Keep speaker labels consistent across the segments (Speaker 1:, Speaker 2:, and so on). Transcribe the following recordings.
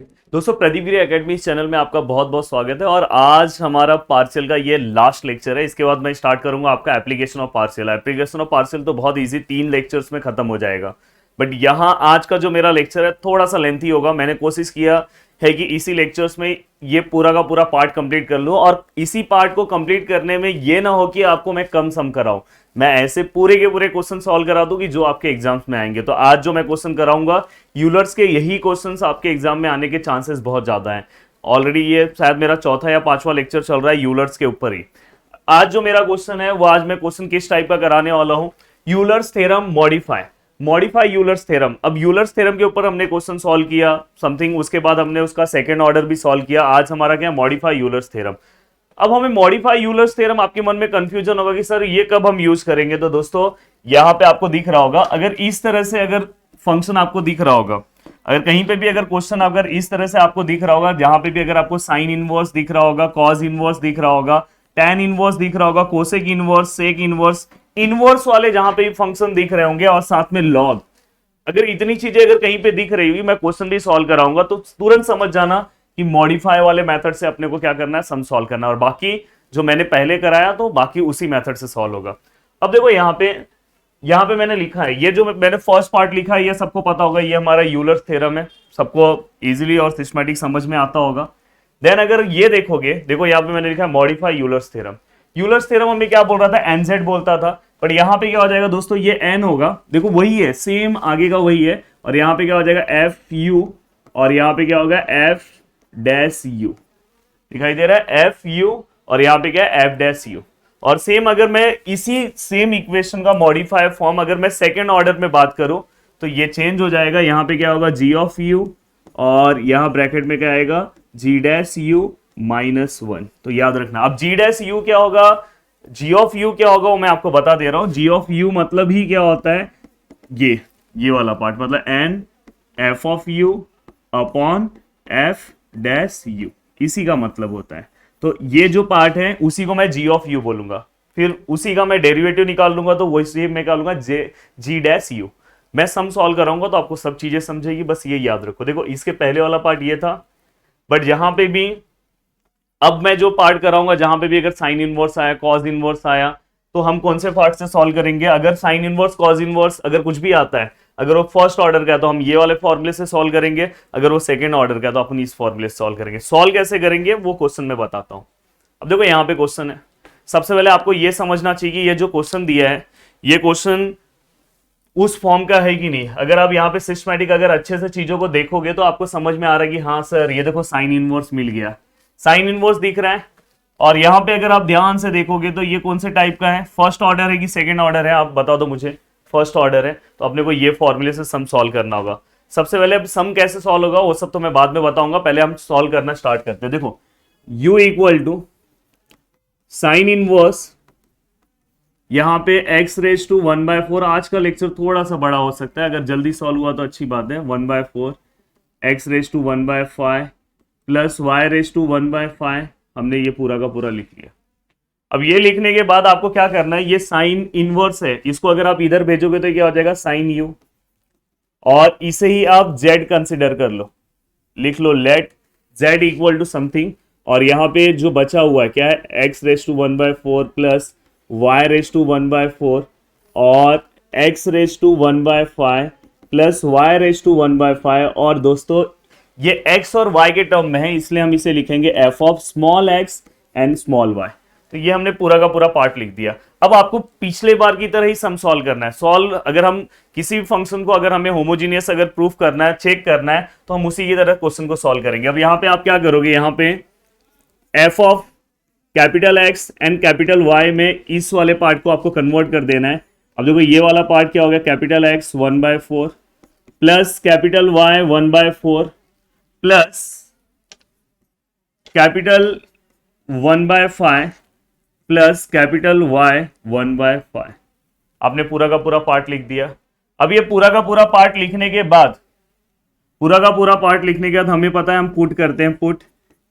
Speaker 1: दोस्तों प्रदीप गिरी academy channel में आपका बहुत बहुत स्वागत है। और आज हमारा पार्शियल का ये लास्ट लेक्चर है। इसके बाद मैं स्टार्ट करूंगा आपका application of partial. Application of partial तो बहुत इजी 3 लेक्चर्स में खत्म हो जाएगा, बट यहाँ आज का जो मेरा लेक्चर है थोड़ा सा लेंथी होगा। मैंने कोशिश किया है कि इसी लेक्चर्स में ये पूरा का पूरा पार्ट कंप्लीट कर लूँ, और इसी पार्ट को कंप्लीट करने में ये ना हो कि आपको मैं कम सम कराऊं, मैं ऐसे पूरे के पूरे क्वेश्चन सॉल्व करा दूं कि जो आपके एग्जाम्स में आएंगे। तो आज जो मैं क्वेश्चन कराऊंगा यूलर्स के, यही क्वेश्चंस आपके एग्जाम में आने के चांसेस बहुत ज्यादा हैं। ऑलरेडी ये शायद मेरा चौथा या पांचवा लेक्चर चल रहा है यूलर्स के ऊपर ही। आज जो मेरा क्वेश्चन है वो आज मैं क्वेश्चन किस टाइप का कराने वाला हूं, Euler's theorem modify Euler's theorem. अब यूलर्स थ्योरम के ऊपर हमने क्वेश्चन सॉल्व किया समथिंग, उसके बाद हमने उसका सेकंड ऑर्डर भी सॉल्व किया। आज हमारा क्या, मॉडिफाई यूलर्स थ्योरम। अब हमें मॉडिफाई यूलर्स थ्योरम, आपके मन में कंफ्यूजन होगा कि सर ये कब हम यूज करेंगे। तो दोस्तों यहां पे आपको दिख रहा होगा, अगर इस तरह से अगर फंक्शन आपको दिख रहा होगा, अगर कहीं पे भी अगर क्वेश्चन अगर इस तरह से आपको दिख रहा होगा, जहां पे भी अगर आपको साइन इनवर्स दिख रहा होगा, कॉस इनवर्स दिख रहा होगा, टैन इनवर्स दिख रहा होगा, cosec inverse, sec inverse, inverse वाले जहां पे भी फंक्शन दिख रहे होंगे और साथ में लॉग, अगर इतनी चीजें अगर कहीं पे दिख रही होगी, मैं क्वेश्चन भी सॉल्व कराऊंगा, तो तुरंत समझ जाना कि मॉडिफाई वाले मेथड से अपने को क्या करना है, सम सॉल्व करना है। और बाकी जो मैंने पहले कराया तो बाकी उसी मेथड से सॉल्व होगा। अब देखो यहाँ पे मैंने लिखा है, ये जो मैंने फर्स्ट पार्ट लिखा है ये सबको पता होगा, ये हमारा यूलर्स थ्योरम है, सबको इजीली और सिस्टमैटिक समझ में आता होगा। देन अगर ये देखोगे, देखो यहाँ पे मैंने लिखा है modify Euler's theorem. Euler's theorem हमें क्या बोल रहा था, एनजेड बोलता था, बट यहाँ पे क्या हो जाएगा दोस्तों, ये एन होगा, देखो वही है, सेम आगे का वही है, और यहाँ पे क्या हो जाएगा एफ यू, और यहाँ पे क्या होगा एफ डैश यू, दिखाई दे रहा है एफ यू, और यहाँ पे क्या है एफ डैश यू। और सेम अगर मैं इसी सेम इक्वेशन का मॉडिफाई फॉर्म अगर मैं सेकेंड ऑर्डर में बात करूं तो ये चेंज हो जाएगा, यहाँ पे क्या होगा जी ऑफ यू, और यहाँ ब्रैकेट में क्या आएगा जी डैश यू -1। तो याद रखना, अब जी डैश यू क्या होगा, जी ऑफ यू क्या होगा वो मैं आपको बता दे रहा हूं। जी ऑफ यू मतलब ही क्या होता है, ये वाला पार्ट, मतलब n F of you upon F dash u, इसी का मतलब होता है। तो ये जो पार्ट है उसी को मैं जी ऑफ यू बोलूंगा, फिर उसी का मैं डेरिवेटिव निकाल लूंगा तो वही मैं निकालूंगा जी डैश यू। मैं सम सॉल्व कराऊंगा तो आपको सब चीजें समझेगी, बस ये याद रखो। देखो इसके पहले वाला पार्ट ये था, बट यहां पे भी अब मैं जो पार्ट कराऊंगा, जहां पे भी अगर साइन इनवर्स आया, कॉस इनवर्स आया, तो हम कौन से पार्ट से सॉल्व करेंगे। अगर साइन इनवर्स, कॉस इनवर्स अगर कुछ भी आता है, अगर वो फर्स्ट ऑर्डर का है तो हम ये वाले फॉर्मूले से सॉल्व करेंगे, अगर वो सेकंड ऑर्डर का है तो अपन इस फॉर्मूले से सॉल्व करेंगे। सॉल्व कैसे करेंगे वो क्वेश्चन में बताता हूं। अब देखो यहाँ पे क्वेश्चन है, सबसे पहले आपको ये समझना चाहिए कि ये जो क्वेश्चन दिया है ये क्वेश्चन उस फॉर्म का है कि नहीं। अगर आप यहाँ पे सिस्टमैटिक अगर अच्छे से चीजों को देखोगे तो आपको समझ में आ रहा है कि हाँ सर ये देखो साइन इनवर्स मिल गया, साइन इनवर्स दिख रहा है। और यहाँ पे अगर आप ध्यान से देखोगे तो ये कौन से टाइप का है, फर्स्ट ऑर्डर है कि सेकंड ऑर्डर है, आप बता दो मुझे। फर्स्ट ऑर्डर है तो अपने को ये फॉर्मूले से सम सॉल्व करना होगा। सबसे पहले अब सम कैसे सॉल्व होगा वो सब तो मैं बाद में बताऊंगा, पहले हम सॉल्व करना स्टार्ट करते हैं। देखो u equal to sine inverse, यहाँ पे x रेज टू 1/4। आज का लेक्चर थोड़ा सा बड़ा हो सकता है, अगर जल्दी सॉल्व हुआ तो अच्छी बात है। 1/4 x raise to 1/5 plus y raise to 1/5, हमने ये पूरा का पूरा लिख लिया। अब ये लिखने के बाद आपको क्या करना है, ये साइन इनवर्स है, इसको अगर आप इधर भेजोगे तो क्या हो जाएगा साइन u, और इसे ही आप z कंसिडर कर लो, लिख लो let z equal to something, और यहाँ पे जो बचा हुआ है क्या है x raise to 1/4 plus y raise to 1/4 और x raise to 1/5 plus y raise to 1/5। और दोस्तों ये x और y के टर्म में है, इसलिए हम इसे लिखेंगे f of small x and small y। तो ये हमने पूरा का पूरा पार्ट लिख दिया। अब आपको पिछले बार की तरह ही सम सॉल्व करना है। सॉल्व अगर हम किसी भी फंक्शन को अगर हमें होमोजीनियस अगर प्रूफ करना है, चेक करना है, तो हम उसी की तरह क्वेश्चन को सॉल्व करेंगे। अब यहाँ पे आप क्या करोगे, यहाँ पे f of capital X and capital Y में इस वाले पार्ट को आपको कन्वर्ट कर देना है। अब देखो ये वाला पार्ट क्या हो गया, capital X 1/4 plus capital Y 1/4 plus capital 1/5 plus capital Y 1/5। आपने पूरा का पूरा पार्ट लिख दिया। अब ये पूरा का पूरा पार्ट लिखने के बाद हमें पता है हम पुट करते हैं, put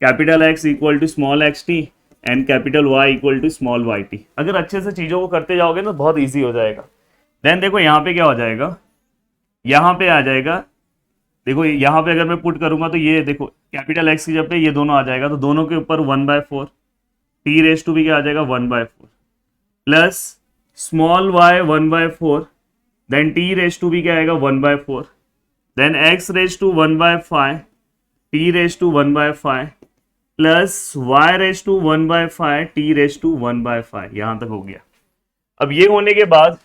Speaker 1: capital X equal to small x t and capital Y equal to small y t. अगर अच्छे से चीजों को करते जाओगे ना बहुत इजी हो जाएगा। देन देखो यहाँ पे क्या हो जाएगा, यहाँ पे आ जाएगा, देखो यहाँ पे अगर मैं पुट करूंगा तो ये देखो कैपिटल एक्स की जब पे ये दोनों आ जाएगा तो दोनों के ऊपर 1/4 टी रेस टू भी क्या आ जाएगा 1/4 plus small y 1/4 then t raise to भी क्या आएगा 1/4 then x raise to 1/5 t raise to 1/5 plus y raise to 1/5 t raise to 1/5 यहां तक हो गया। अब ये होने के बाद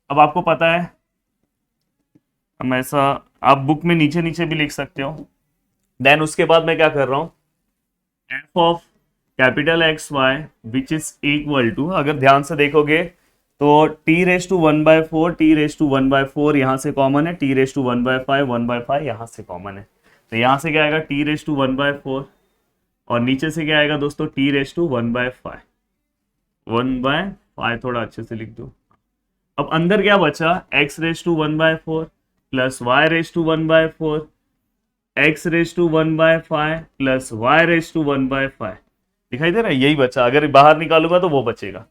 Speaker 1: अब आपको पता है हम ऐसा आप बुक में नीचे नीचे भी लिख सकते हो। देन उसके बाद मैं क्या कर रहा हूं f of capital X Y which is equal to, अगर ध्यान से देखोगे तो t raise to 1/4 t raise to 1/4 यहां से कॉमन है, टी रेस टू 1/5 यहां से कॉमन है, तो यहां से क्या आएगा टी रेस टू 1/4 और नीचे से क्या आएगा दोस्तों टी रेस टू 1/5 थोड़ा अच्छे से लिख दो। अब अंदर क्या बचा x raise to 1/4 plus y raise to 1/4 x raise to 1/5 plus y raise to 1/5 दिखाई दे रहा है, यही बचा। अगर बाहर निकालूंगा तो वो बचेगा।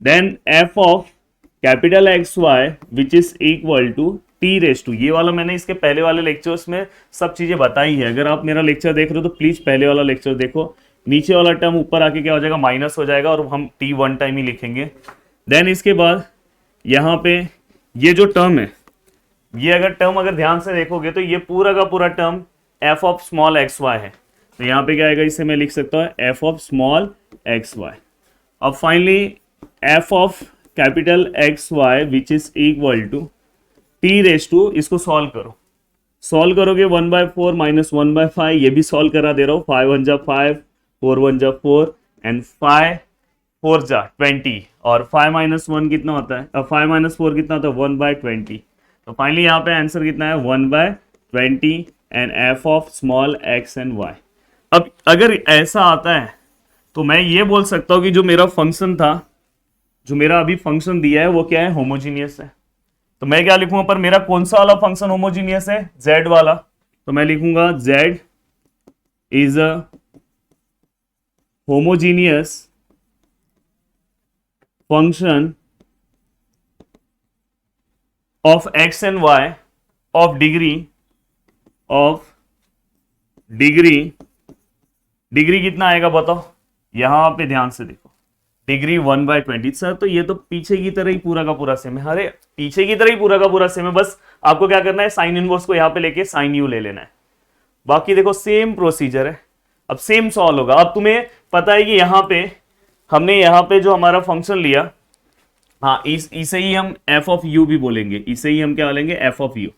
Speaker 1: Then f of capital X Y which is equal to T raise to, ये वाला मैंने इसके पहले वाले लेक्चर्स में सब चीजें बताई है। अगर आप मेरा लेक्चर देख रहे हो तो प्लीज पहले वाला लेक्चर देखो। नीचे वाला टर्म ऊपर आके क्या हो जाएगा माइनस हो जाएगा और हम t वन टाइम ही लिखेंगे। देन इसके बाद यहाँ पे ये जो टर्म है ये अगर ध्यान से देखोगे तो ये पूरा का पूरा term f of small x y है, तो यहाँ पे क्या आएगा इसे मैं लिख सकता हूँ f of small x Y. अब finally f of capital X Y which is equal to T raise to, इसको सॉल्व करोगे 1/4 माइनस 1/5 ये भी सॉल्व करा दे रहा हूँ, 5 1 जा 5 4 1 जा 4 एंड 5 4 जा 20 और 5 माइनस 1 कितना होता है 5 माइनस 4 कितना होता है 1/20। तो फाइनली यहाँ पे आंसर कितना है 1/20 and f of small x and y। अब अगर ऐसा आता है तो मैं ये बोल सकता हूँ कि जो मेरा फंक्शन था, जो मेरा अभी फंक्शन दिया है वो क्या है होमोजीनियस है। तो मैं क्या लिखूंगा पर मेरा कौन सा वाला फंक्शन होमोजीनियस है z वाला, तो मैं लिखूंगा z is a homogeneous function of x and y of degree कितना आएगा बताओ, यहां पे ध्यान से देखो डिग्री 1/20। सर तो ये तो पीछे की तरह ही पूरा का पूरा सेम है, अरे पीछे की तरह ही पूरा का पूरा सेम है, बस आपको क्या करना है साइन इनवर्स को यहां पे लेके साइन यू ले लेना है, बाकी देखो सेम प्रोसीजर है। अब सेम सॉल्व होगा। अब तुम्हें पता है कि हमने यहाँ पे जो हमारा फंक्शन लिया, हाँ इसे ही हम f ऑफ u भी बोलेंगे, इसे ही हम क्या बोलेंगे f ऑफ u,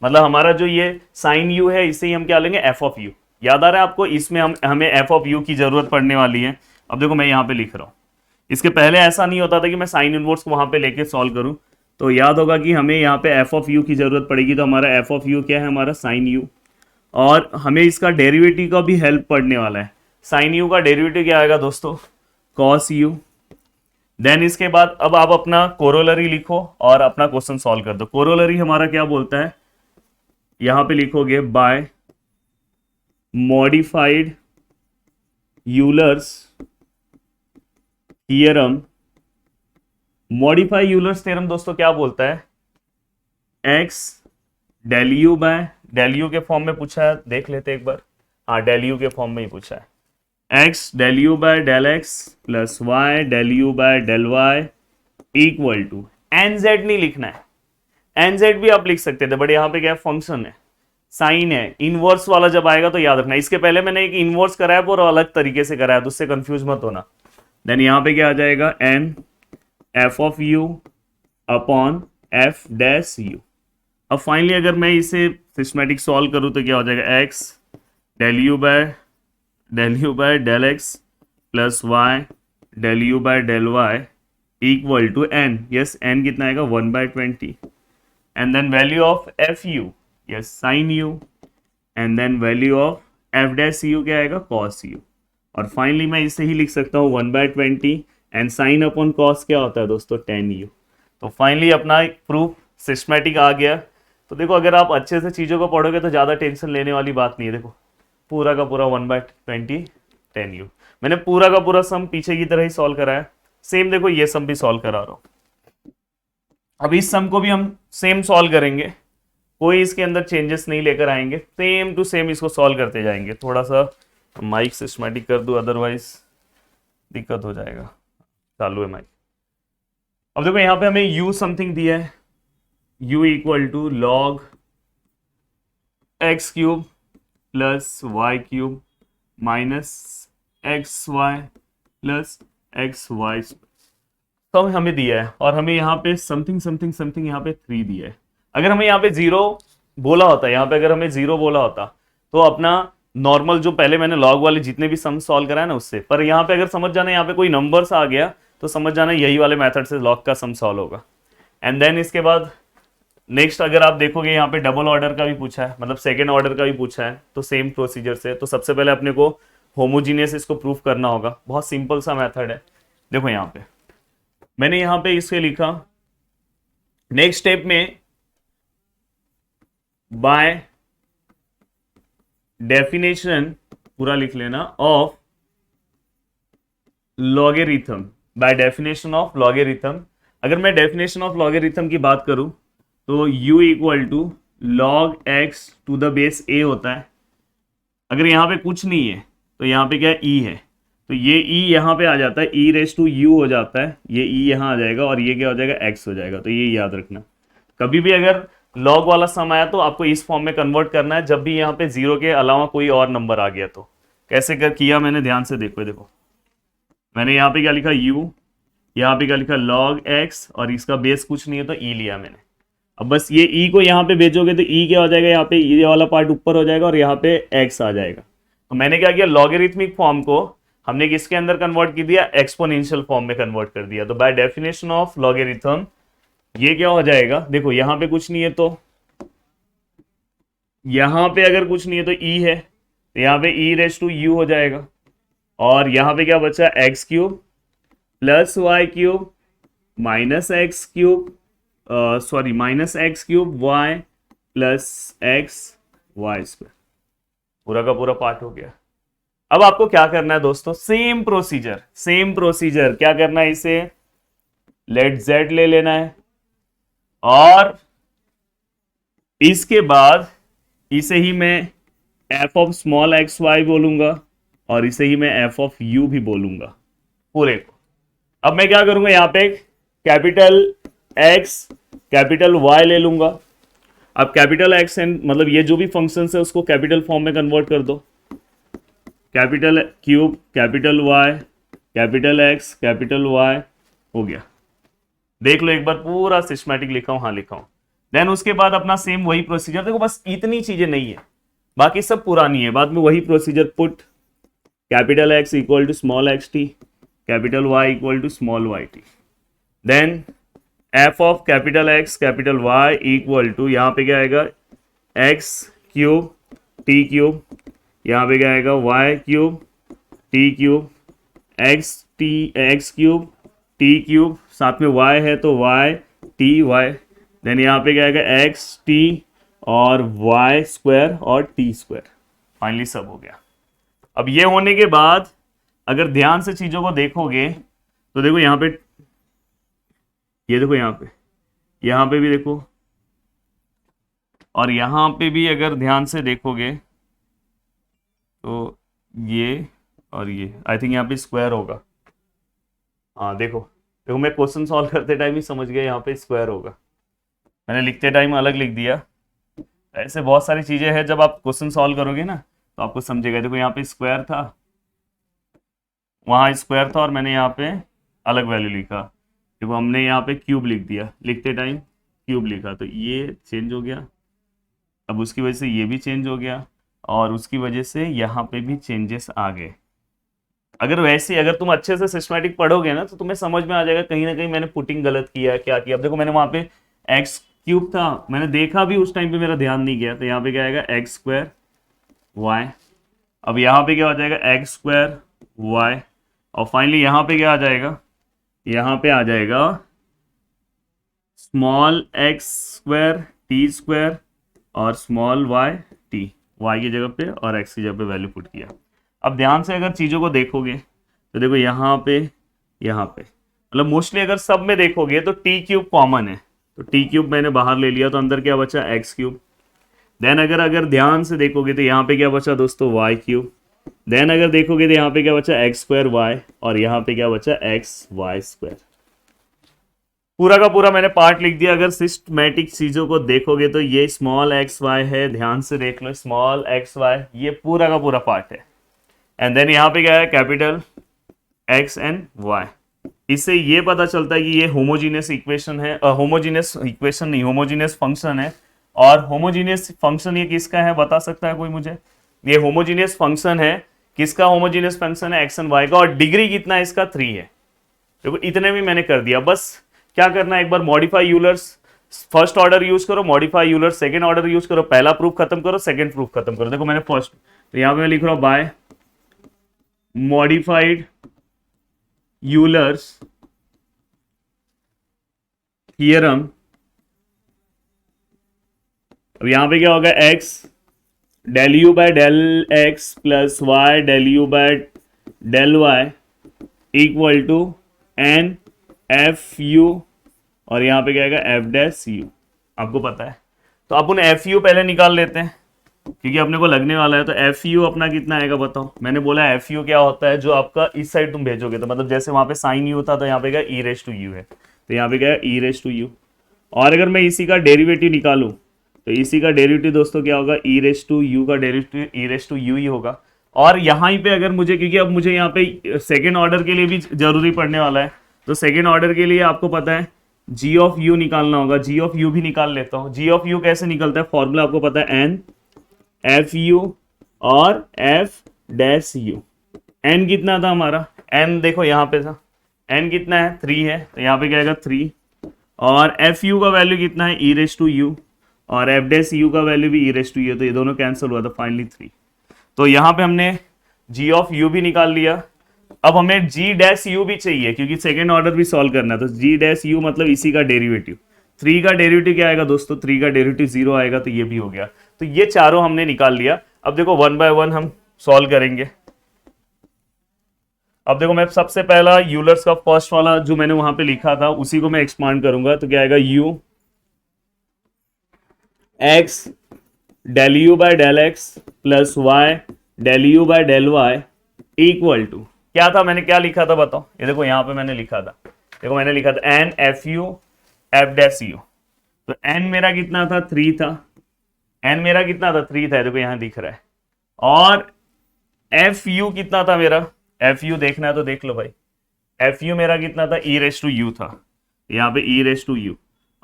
Speaker 1: मतलब हमारा जो ये साइन u है इसे ही हम क्या लेंगे f ऑफ u। याद आ रहा है आपको, इसमें हमें f ऑफ u की जरूरत पड़ने वाली है। अब देखो मैं यहाँ पे लिख रहा हूँ, इसके पहले ऐसा नहीं होता था कि मैं साइन इनवर्स को वहां पे लेके सॉल्व करूं, तो याद होगा कि हमें यहाँ पे f ऑफ u की जरूरत पड़ेगी। तो हमारा f ऑफ u क्या है हमारा साइन u, और हमें इसका डेरिवेटिव का भी हेल्प पड़ने वाला है। साइन u का डेरिवेटिव क्या आएगा दोस्तों कॉस u। देन इसके बाद अब आप अपना कोरोलरी लिखो और अपना क्वेश्चन सॉल्व कर दो। कोरोलरी हमारा क्या बोलता है, यहां पे लिखोगे by modified Euler's theorem. Modify Euler's theorem दोस्तों क्या बोलता है, x del u by del u के फॉर्म में पूछा है, देख लेते एक बार, हाँ डेल यू के फॉर्म में ही पूछा है, x del u by del x plus y del u by del y equal to n z नहीं लिखना है, एन जेड भी आप लिख सकते थे बट यहाँ पे क्या फंक्शन है साइन है। इनवर्स वाला जब आएगा तो याद रखना, इसके पहले मैंने एक इनवर्स कराया और अलग तरीके से कराया तो उससे कंफ्यूज मत होना। देन यहाँ पे क्या आ जाएगा n F of you upon F dash you. अब फाइनली अगर मैं इसे सिस्टमैटिक सॉल्व करूँ तो क्या हो जाएगा x del u by del x plus y del u by del y equal to n, yes n कितना आएगा 1/20 and then value of f u yes sine u and then value of f dash u क्या आएगा cos u. और finally मैं इसे ही लिख सकता हूँ 1/20 एंड साइन अपॉन कॉस क्या होता है दोस्तों tan u। तो फाइनली अपना एक प्रूफ सिस्टमैटिक आ गया। तो देखो अगर आप अच्छे से चीज़ों को पढ़ोगे तो ज़्यादा टेंशन लेने वाली बात नहीं है। देखो पूरा का पूरा 1/20 tan u, मैंने पूरा का पूरा सम पीछे की तरह ही सॉल्व कराया, सेम देखो ये सम भी सॉल्व करा रहा हूँ। अब इस सम को भी हम सेम सॉल्व करेंगे। कोई इसके अंदर चेंजेस नहीं लेकर आएंगे, सेम टू सेम इसको सॉल्व करते जाएंगे। थोड़ा सा माइक सिस्टमैटिक कर दूं, अदरवाइज दिक्कत हो जाएगा। चालू है माइक। अब देखो यहाँ पे हमें u समथिंग दिया है, u equal to log x cube plus y cube minus x y plus x y, तो हमें दिया है। और हमें यहाँ पे समथिंग समथिंग समथिंग यहाँ पे 3 दिया है। अगर हमें यहाँ पे 0 बोला होता, यहाँ पे अगर हमें 0 बोला होता तो अपना नॉर्मल जो पहले मैंने लॉग वाले जितने भी सम सॉल्व कराया ना उससे, पर यहाँ पे अगर समझ जाना यहाँ पे कोई नंबर्स आ गया तो समझ जाना यही वाले मेथड से लॉग का सम सॉल्व होगा। एंड देन इसके बाद नेक्स्ट अगर आप देखोगे यहाँ पे डबल ऑर्डर का भी पूछा है, मतलब सेकेंड ऑर्डर का भी पूछा है, तो सेम प्रोसीजर से। तो सबसे पहले अपने को होमोजीनियस इसको प्रूफ करना होगा, बहुत सिंपल सा मेथड है। देखो यहाँ पे मैंने यहाँ पे इसके लिखा, नेक्स्ट स्टेप में बाय डेफिनेशन पूरा लिख लेना of logarithm, by definition of logarithm. अगर मैं डेफिनेशन ऑफ लॉगेरिथम की बात करूं तो u equal to log x to the base a होता है। अगर यहाँ पे कुछ नहीं है तो यहाँ पे क्या है, e है, तो ये e यहाँ पे आ जाता है, e रेस टू u हो जाता है, ये e यहाँ आ जाएगा और ये क्या हो जाएगा, x हो जाएगा। तो ये याद रखना, कभी भी अगर लॉग वाला सम आया तो आपको इस फॉर्म में कन्वर्ट करना है, जब भी यहाँ पे 0 के अलावा कोई और नंबर आ गया तो। कैसे कर किया मैंने, ध्यान से देखो। देखो मैंने यहाँ पे क्या लिखा, u, यहाँ पे क्या लिखा लॉग x, और इसका बेस कुछ नहीं है तो e लिया मैंने। अब बस ये e को यहाँ पे भेजोगे तो e क्या हो जाएगा, यहाँ पे ये वाला पार्ट ऊपर हो जाएगा और यहाँ पे x आ जाएगा। तो मैंने क्या किया, लॉगरिथमिक फॉर्म को हमने किसके अंदर कन्वर्ट कर दिया, एक्सपोनेंशियल फॉर्म में कन्वर्ट कर दिया। तो बाय डेफिनेशन ऑफ लॉगरिथम ये क्या हो जाएगा, देखो यहाँ पे कुछ नहीं है तो यहाँ पे अगर कुछ नहीं है तो e है, तो यहाँ पे e रेस टू u हो जाएगा। और यहाँ पे क्या बचा, x cube plus y cube minus x cube, sorry minus x cube y plus x y square, पूरा का पूरा पार्ट हो गया। अब आपको क्या करना है दोस्तों, सेम प्रोसीजर क्या करना है, इसे लेट z ले लेना है और इसके बाद इसे ही मैं f of small x y बोलूंगा और इसे ही मैं f ऑफ u भी बोलूंगा पूरे को। अब मैं क्या करूंगा, यहाँ पे कैपिटल x कैपिटल y ले लूंगा। अब कैपिटल x एंड मतलब ये जो भी फंक्शन है उसको कैपिटल फॉर्म में कन्वर्ट कर दो, capital cube capital y capital x capital y हो गया। देख लो एक बार पूरा सिस्टमैटिक लिखा हूं, हाँ लिखा हूं। देन उसके बाद अपना सेम वही प्रोसीजर, देखो बस इतनी चीजें नहीं है, बाकी सब पुरानी है। बाद में वही procedure, put capital x equal to small x t capital y equal to small y t. Then f of capital x capital y equal to यहाँ पे क्या आएगा, x क्यूब टी क्यूब, यहाँ पे क्या आएगा y cube T cube, x cube T cube, साथ में y है तो y टी वाई। देन यहाँ पे क्या आएगा x टी और y स्क्वायर और t स्क्वायर। फाइनली सब हो गया। अब ये होने के बाद अगर ध्यान से चीजों को देखोगे तो देखो यहाँ पे, ये देखो यहाँ पे भी देखो, और यहाँ पे भी अगर ध्यान से देखोगे तो ये और ये, आई थिंक यहाँ पे स्क्वायर होगा। हाँ देखो मैं क्वेश्चन सॉल्व करते टाइम ही समझ गया यहाँ पे स्क्वायर होगा, मैंने लिखते टाइम अलग लिख दिया। ऐसे बहुत सारी चीजें हैं, जब आप क्वेश्चन सॉल्व करोगे ना तो आपको समझेगा। देखो यहाँ पे स्क्वायर था, वहाँ स्क्वायर था और मैंने यहाँ पे अलग वैल्यू लिखा। देखो हमने यहाँ पे क्यूब लिख दिया, लिखते टाइम क्यूब लिखा तो ये चेंज हो गया। अब उसकी वजह से ये भी चेंज हो गया और उसकी वजह से यहाँ पे भी चेंजेस आ गए। अगर तुम अच्छे से सिस्टमैटिक पढ़ोगे ना तो तुम्हें समझ में आ जाएगा कहीं ना कहीं मैंने पुटिंग गलत किया है, क्या किया। अब देखो मैंने वहाँ पे एक्स क्यूब था, मैंने देखा भी उस टाइम पे मेरा ध्यान नहीं गया, तो यहाँ पे क्या आएगा एक्स स्क्वायर वाई। अब यहाँ पे क्या हो जाएगा एक्स स्क्वायर वाई, और फाइनली यहाँ पे क्या आ जाएगा, यहाँ पे आ जाएगा small x square T square और स्मॉल वाई टी, वाई की जगह पे और एक्स की जगह पे वैल्यू पुट किया। अब ध्यान से अगर चीज़ों को देखोगे तो देखो यहाँ पे मतलब मोस्टली अगर सब में देखोगे तो टी क्यूब कॉमन है, तो टी क्यूब मैंने बाहर ले लिया तो अंदर क्या बचा एक्स क्यूब, देन अगर अगर ध्यान से देखोगे तो यहाँ पे क्या बचा दोस्तों, वाई क्यूब। देन अगर देखोगे तो यहाँ पे क्या बचा, एक्स स्क्वायर वाई, और यहाँ पे क्या बचा, एक्स वाई स्क्वायर। पूरा का पूरा मैंने पार्ट लिख दिया। अगर सिस्टमेटिक चीजों को देखोगे तो ये स्मॉल एक्स वाई है, ध्यान से देख लो, स्मॉल एक्स वाई, ये पूरा का पूरा पार्ट है। एंड देन यहाँ पे क्या है, कैपिटल एक्स एंड वाई। इससे ये पता चलता है कि ये होमोजीनियस इक्वेशन है, होमोजीनियस इक्वेशन नहीं, होमोजीनियस फंक्शन है। और होमोजीनियस फंक्शन ये किसका है, बता सकता है कोई मुझे? ये होमोजीनियस फंक्शन है, किसका होमोजीनियस फंक्शन है, एक्स एंड वाई का। और डिग्री कितना है इसका, 3 है। देखो इतने भी मैंने कर दिया। बस क्या करना है, एक बार modify Euler's first order use करो, modify Euler's second order use करो, पहला प्रूफ खत्म करो, सेकंड प्रूफ खत्म करो। देखो मैंने फर्स्ट, तो यहां पे मैं लिख रहा हूं बाय मॉडिफाइड यूलर्स थियरम। अब यहां पे क्या होगा, x del u by del x plus y del u by del y equal to n f u, और यहां पे क्या आएगा, एफ डैश यू। आपको पता है, तो अपन एफ यू पहले निकाल लेते हैं क्योंकि अपने को लगने वाला है। तो एफ यू अपना कितना आएगा बताओ? मैंने बोला एफ यू क्या होता है, जो आपका इस साइड तुम भेजोगे, तो मतलब जैसे वहां पे साइन यू था तो यहाँ पे क्या ई रेस टू यू है, तो यहाँ पे क्या है, ई रेस टू यू। और अगर मैं इसी का डेरिवेटिव निकालूं तो इसी का डेरिवेटिव दोस्तों क्या होगा, ई रेस टू यू का derivative E raise to U ही होगा। और यहाँ पे अगर मुझे, क्योंकि अब मुझे यहाँ पे सेकेंड ऑर्डर के लिए भी जरूरी पड़ने वाला है, तो सेकेंड ऑर्डर के लिए आपको पता है जी ऑफ यू निकालना होगा। जी ऑफ यू भी निकाल लेता हूँ। जी ऑफ यू कैसे निकलता है, फॉर्मूला आपको पता है, एन एफ यू और एफ डैश यू। एन कितना था हमारा, एन देखो यहाँ पे था, एन कितना है, 3 है, तो यहाँ पे क्या आएगा 3। और एफ यू का वैल्यू कितना है, ई रेस टू यू, और एफ डैश यू का वैल्यू भी ई रेस टू यू, तो ये दोनों कैंसिल हुआ था, फाइनली 3। तो यहाँ पे हमने जी ऑफ यू भी निकाल लिया। अब हमें जी डैश यू भी चाहिए क्योंकि सेकेंड ऑर्डर भी सॉल्व करना है। तो जी डैश यू मतलब इसी का डेरिवेटिव। 3 का डेरिवेटिव क्या आएगा दोस्तों, 3 का डेरिवेटिव 0 आएगा, तो ये भी हो गया। तो ये चारों हमने निकाल लिया। अब देखो 1 बाय 1 हम सॉल्व करेंगे। अब देखो मैं सबसे पहला यूलर्स का फर्स्ट वाला जो मैंने वहां पे लिखा था उसी को मैं एक्सपांड करूंगा। तो क्या आएगा, u x del u by del x plus y del u by del y equal to, क्या था, मैंने क्या लिखा था बताओ? ये देखो यहाँ पे मैंने लिखा था, देखो मैंने लिखा था n f u f dash u. तो एन मेरा कितना था, 3 था। एन मेरा कितना था, 3 था, देखो यहाँ दिख रहा है। और एफ यू कितना था मेरा, एफ यू देखना है तो देख लो भाई, एफ यू मेरा कितना था, ई रेस टू यू था, यहाँ पे ई रेस टू यू,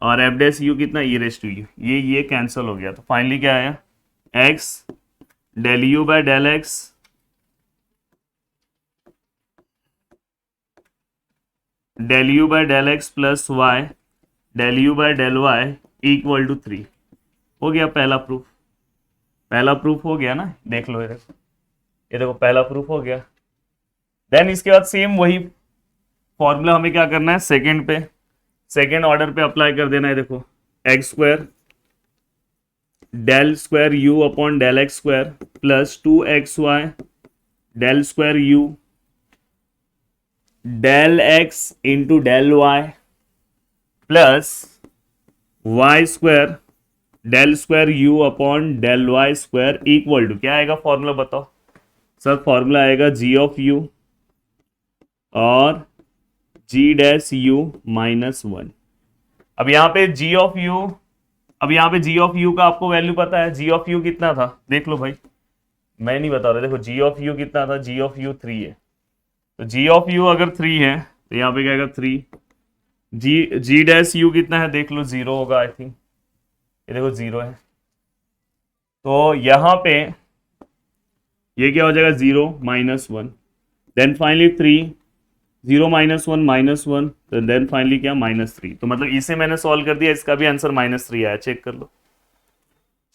Speaker 1: और एफ डैश यू कितना, ई रेस टू यू। ये कैंसिल हो गया। तो फाइनली क्या आया, x del u by del x del u by del x plus y del u by del y equal to 3। हो गया पहला प्रूफ। पहला प्रूफ हो गया ना, देख लो ये देखो पहला प्रूफ हो गया। देन इसके बाद सेम वही फॉर्मूला हमें क्या करना है, सेकंड पे, सेकंड ऑर्डर पे अप्लाई कर देना है। देखो x square del square u upon del x square plus 2xy del square u del x into del y plus y square del square u upon del Y square equal to, क्या आएगा formula बताओ sir? Formula आएगा जी of you और जी dash you minus 1। अब यहाँ पे जी of you, अब यहाँ पे जी ऑफ यू का आपको वैल्यू पता है, जी ऑफ यू कितना था देख लो भाई, मैं नहीं बता रहा। देखो जी ऑफ यू कितना था, जी ऑफ यू 3 है। तो जी ऑफ यू अगर 3 है तो यहाँ पे क्या आएगा 3। जी डैश यू कितना है देख लो, 0 होगा आई थिंक, ये देखो 0 है। तो यहाँ पे ये क्या हो जाएगा, 0 minus 1, then finally 3, 0 minus 1 minus 1, तो देन फाइनली क्या, -3। तो मतलब इसे मैंने सॉल्व कर दिया, इसका भी आंसर -3 आया। चेक कर लो,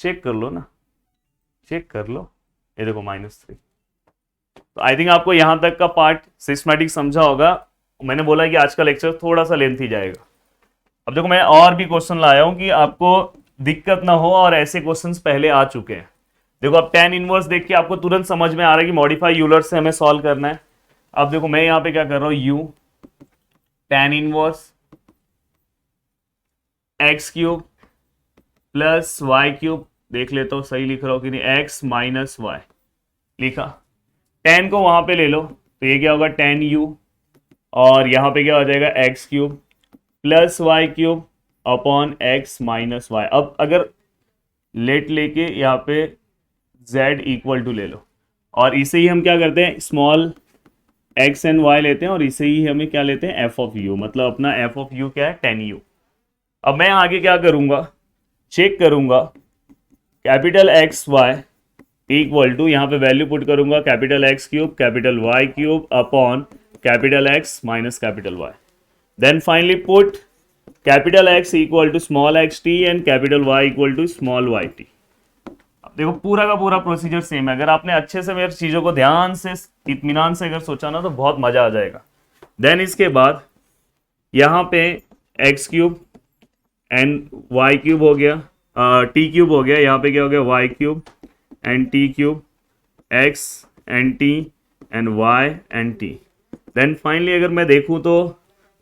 Speaker 1: चेक कर लो ना, चेक कर लो, ये देखो -3। तो आई थिंक आपको यहां तक का पार्ट सिस्टमैटिक समझा होगा। मैंने बोला कि आज का लेक्चर थोड़ा सा लेंथी जाएगा। अब देखो मैं और भी क्वेश्चन लाया हूं कि आपको दिक्कत ना हो, और ऐसे क्वेश्चंस पहले आ चुके हैं। देखो अब tan इनवर्स देख के आपको तुरंत समझ में आ रहा है कि मॉडिफाई यूलर से हमें सॉल्व करना है। अब देखो मैं यहां पे क्या कर रहा हूं, u tan inverse x cube plus y cube देख लेता हूँ सही लिख रहा हूँ कि नहीं, एक्स माइनस वाई लिखा, टेन को वहां पे ले लो तो ये क्या होगा 10u, और यहाँ पे क्या हो जाएगा x cube plus y cube upon x minus y. अब अगर लेट लेके यहाँ पे z इक्वल टू ले लो, और इसे ही हम क्या करते हैं स्मॉल एक्स एंड वाई लेते हैं, और इसे ही हमें क्या लेते हैं एफ ऑफ यू, मतलब अपना एफ ऑफ यू क्या है 10u। अब मैं आगे क्या करूंगा, चेक करूंगा capital X Y equal to, यहाँ पे वैल्यू पुट करूंगा capital X cube capital Y cube upon capital X minus capital Y, then finally put capital X equal to small x t and capital Y equal to small y t. अब देखो पूरा का पूरा procedure same है, अगर आपने अच्छे से मेरी चीजों को ध्यान से इत्मीनान से अगर सोचा ना तो बहुत मजा आ जाएगा। देन इसके बाद यहाँ पे x cube and y cube हो गया, टी क्यूब हो गया, यहाँ पे क्या हो गया y cube and t cube, x and t and y and t. Then finally अगर मैं देखूँ तो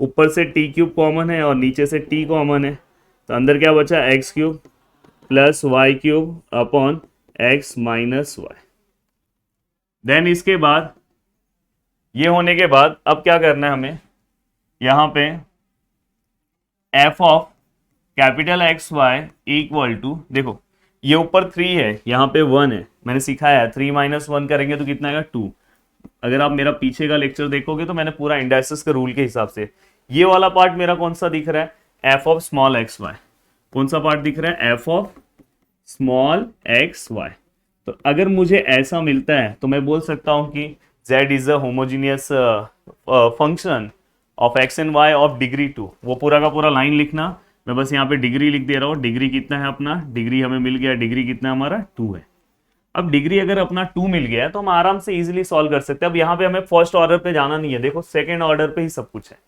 Speaker 1: ऊपर से टी क्यूब कॉमन है और नीचे से टी कॉमन है, तो अंदर क्या बचा x cube plus y cube upon x minus y. Then इसके बाद ये होने के बाद अब क्या करना है हमें, यहाँ पे f of capital X Y equal to, देखो ये ऊपर 3 है यहाँ पे 1 है, मैंने सिखाया है 3 माइनस 1 करेंगे तो कितना आएगा 2। अगर आप मेरा पीछे का लेक्चर देखोगे तो मैंने पूरा इंडाइसिस के रूल के हिसाब से, ये वाला पार्ट मेरा कौन सा दिख रहा है f of small x y, कौन सा पार्ट दिख रहा है f of small x y. तो अगर मुझे ऐसा मिलता है तो मैं बोल सकता हूं कि z is a homogeneous function of x and y of degree 2। वो पूरा का पूरा लाइन लिखना, मैं बस यहाँ पे डिग्री लिख दे रहा हूँ। डिग्री कितना है अपना, डिग्री हमें मिल गया, डिग्री कितना है हमारा 2 है। अब डिग्री अगर अपना 2 मिल गया है तो हम आराम से इजीली सॉल्व कर सकते हैं। अब यहाँ पे हमें फर्स्ट ऑर्डर पे जाना नहीं है, देखो सेकंड ऑर्डर पे ही सब कुछ है,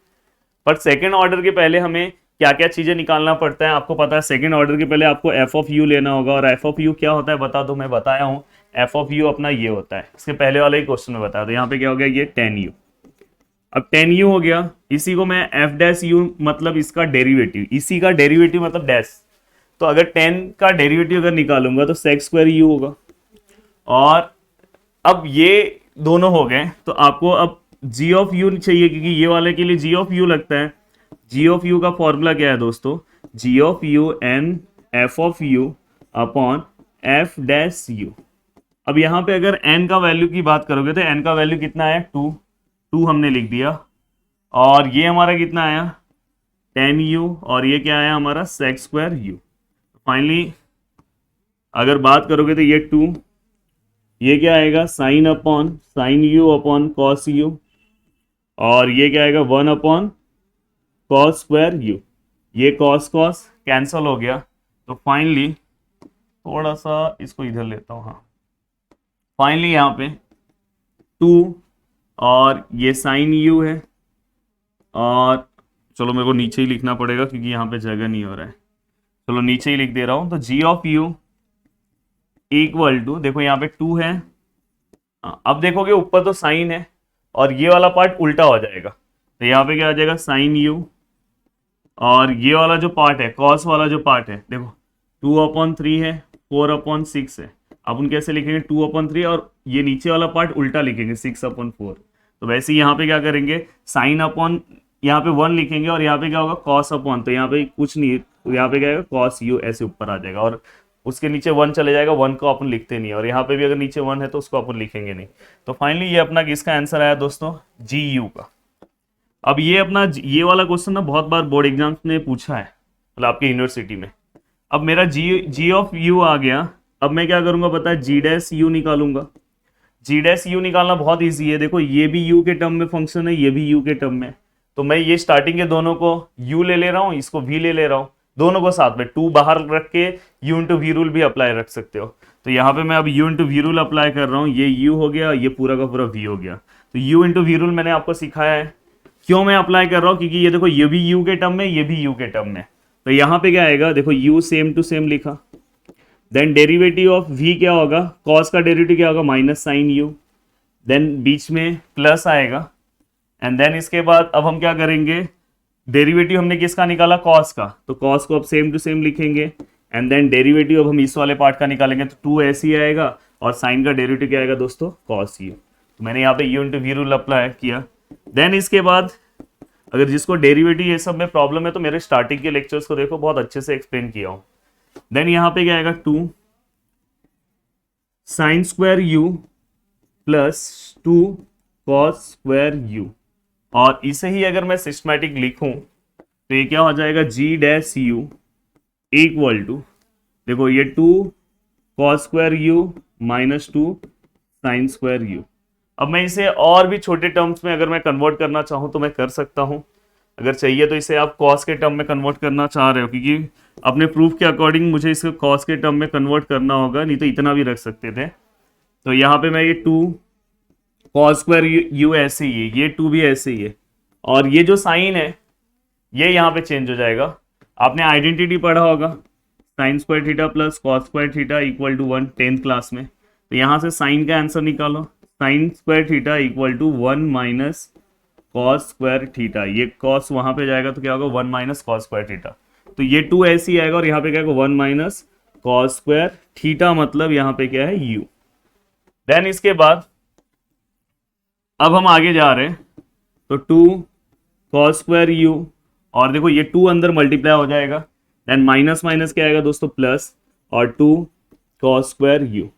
Speaker 1: पर सेकंड ऑर्डर के पहले हमें क्या क्या चीजें निकालना पड़ता है आपको पता है। सेकंड ऑर्डर के पहले आपको एफ ऑफ यू लेना होगा, और एफ ऑफ यू क्या होता है बता दो, मैं बताया हूँ एफ ऑफ यू अपना ये होता है, इसके पहले वाले ही क्वेश्चन में बताया। तो यहाँ पे क्या हो गया ये 10u, अब 10u हो गया, इसी को मैं एफ डैश यू मतलब इसका डेरिवेटिव, इसी का डेरिवेटिव मतलब डैश, तो अगर 10 का डेरिवेटिव अगर निकालूंगा तो सेक स्क्वायर यू होगा। और अब ये दोनों हो गए तो आपको अब जी ऑफ यू चाहिए, क्योंकि ये वाले के लिए जी ऑफ यू लगता है। जी ऑफ यू का फॉर्मूला क्या है दोस्तों, G of U N F of you upon F dash you. अब यहाँ पे अगर n का वैल्यू की बात करोगे तो n का वैल्यू कितना है 2 हमने लिख दिया, और ये हमारा कितना आया 10u, और ये क्या आया हमारा सेक स्क्वायर यू। फाइनली अगर बात करोगे तो ये 2, ये क्या आएगा sine upon sine you upon cos u, और ये क्या आएगा 1 अपॉन कॉस स्क्वायर यू। ये कॉस कॉस कैंसल हो गया, तो फाइनली थोड़ा सा इसको इधर लेता हूँ, हाँ फाइनली यहाँ पे 2 और ये साइन यू है, और चलो मेरे को नीचे ही लिखना पड़ेगा क्योंकि यहाँ पे जगह नहीं हो रहा है, चलो नीचे ही लिख दे रहा हूँ। तो जी ऑफ यू इक्वल टू, देखो यहाँ पे 2 है, अब देखोगे ऊपर तो साइन है और ये वाला पार्ट उल्टा हो जाएगा, तो यहाँ पे क्या आ जाएगा साइन यू, और ये वाला जो पार्ट है कॉस वाला जो पार्ट है देखो 2/3 है 4/6 है। अपन कैसे लिखेंगे 2/3, और ये नीचे वाला पार्ट उल्टा लिखेंगे 6/4। तो वैसे ही यहाँ पे क्या करेंगे साइन अपॉन, यहाँ पे 1 लिखेंगे, और यहाँ पे क्या होगा कॉस अपॉन, तो यहाँ पे कुछ नहीं, तो यहाँ पे क्या आएगा कॉस यू ऐसे ऊपर आ जाएगा, और उसके नीचे 1 चले जाएगा, 1 को अपन लिखते नहीं, और यहाँ पे भी अगर नीचे 1 है तो उसको अपन लिखेंगे नहीं। तो फाइनली ये अपना किसका आंसर आया दोस्तों जी यू का। अब ये अपना ये वाला क्वेश्चन ना बहुत बार बोर्ड एग्जाम्स में पूछा है, मतलब आपकी यूनिवर्सिटी में। अब मेरा जी ऑफ यू आ गया, अब मैं क्या करूंगा पता है जी डैश यू निकालूंगा। जी डैश यू निकालना बहुत ईजी है, देखो ये भी यू के टर्म में फंक्शन है, ये भी यू के टर्म में, तो मैं ये स्टार्टिंग के दोनों को यू ले रहा हूँ, इसको भी ले रहा हूँ, दोनों को साथ में 2 बाहर रख के यू इंटू वी रूल भी अप्लाई रख सकते हो। तो यहाँ पे मैं अब u into v rule apply कर रहा हूँ, ये यू हो गया, ये पूरा का पूरा वी हो गया। तो यू इंटू वी रूल मैंने आपको सिखाया है, क्यों मैं अप्लाई कर रहा हूँ क्योंकि ये देखो ये भी यू के टर्म में, ये भी यू के टर्म में, तो यहाँ पे क्या आएगा देखो यू सेम टू सेम लिखा, देन डेरिवेटिव ऑफ v क्या होगा, कॉस का डेरिवेटिव क्या होगा माइनस साइन यू, देन बीच में प्लस आएगा, एंड देन इसके बाद अब हम क्या करेंगे डेरिवेटिव हमने किसका निकाला कॉस का, तो कॉस को अब सेम टू सेम लिखेंगे, एंड देन डेरिवेटिव अब हम इस वाले पार्ट का निकालेंगे तो 2s ही आएगा, और साइन का डेरिवेटिव क्या आएगा दोस्तों, cos u। तो मैंने यहाँ पे u into v rule apply किया। देन इसके बाद अगर जिसको डेरिवेटिव ये सब में प्रॉब्लम है तो मेरे स्टार्टिंग के लेक्चर्स को देखो, बहुत अच्छे से एक्सप्लेन किया हूँ। देन यहाँ पे क्या आएगा 2 sine square u plus 2 cos square u, और इसे ही अगर मैं सिस्टमैटिक लिखूं तो ये क्या हो जाएगा, जी डैश u इक्वल टू, देखो ये 2 cos square u minus 2 sine square u। अब मैं इसे और भी छोटे टर्म्स में अगर मैं कन्वर्ट करना चाहूँ तो मैं कर सकता हूँ। अगर चाहिए तो इसे आप कॉस के टर्म में कन्वर्ट करना चाह रहे हो, क्योंकि अपने प्रूफ के अकॉर्डिंग मुझे इसे कॉस के टर्म में कन्वर्ट करना होगा, नहीं तो इतना भी रख सकते थे। तो यहाँ पे मैं ये 2 कॉस स्क्वायर u ऐसे ही है, ये 2 भी ऐसे ही है, और ये जो साइन है ये यहाँ पे चेंज हो जाएगा। आपने आइडेंटिटी पढ़ा होगा, sine square theta plus cos square theta equal to 1 10th class में। तो यहाँ से साइन का आंसर निकालो, sine square theta equal to 1 minus cos square theta. ये कॉस वहाँ पे जाएगा तो क्या होगा, 1 माइनस कॉस स्क्वायर थीटा। तो ये 2 ऐसे ही आएगा, और यहाँ पे क्या होगा 1 माइनस कॉस स्क्वायर थीटा, मतलब यहाँ पे क्या है u। देन इसके बाद अब हम आगे जा रहे हैं, तो 2 कॉस स्क्वायर u, और देखो ये 2 अंदर मल्टीप्लाई हो जाएगा। देन माइनस माइनस क्या आएगा दोस्तों, प्लस, और 2 कॉस स्क्वायर u।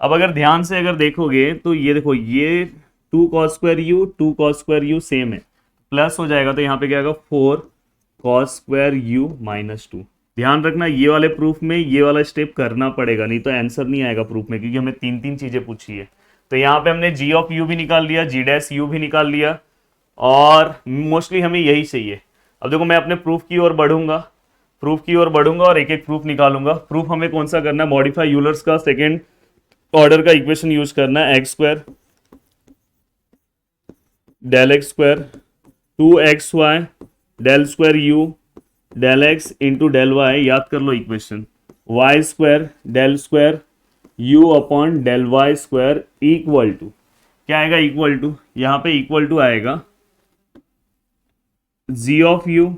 Speaker 1: अब अगर ध्यान से अगर देखोगे तो ये देखो, ये 2 cos square u 2 cos square u same है, प्लस हो जाएगा तो यहाँ पे क्या आएगा 4 कॉस स्क्वायर u माइनस 2। ध्यान रखना ये वाले प्रूफ में ये वाला स्टेप करना पड़ेगा, नहीं तो आंसर नहीं आएगा प्रूफ में, क्योंकि हमें 3 चीजें पूछी है। तो यहाँ पे हमने g ऑफ u भी निकाल लिया, g डैश u भी निकाल लिया, और मोस्टली हमें यही चाहिए। अब देखो मैं अपने प्रूफ की ओर बढ़ूंगा और एक एक प्रूफ निकालूंगा। प्रूफ हमें कौन सा करना है, मॉडिफाई यूलर्स का सेकेंड ऑर्डर का इक्वेशन यूज करना है, x square del x square 2xy del square u del x into del Y, याद कर लो equation, Y square del square u upon del Y square equal to क्या आएगा, equal to यहाँ पे इक्वल टू आएगा g ऑफ u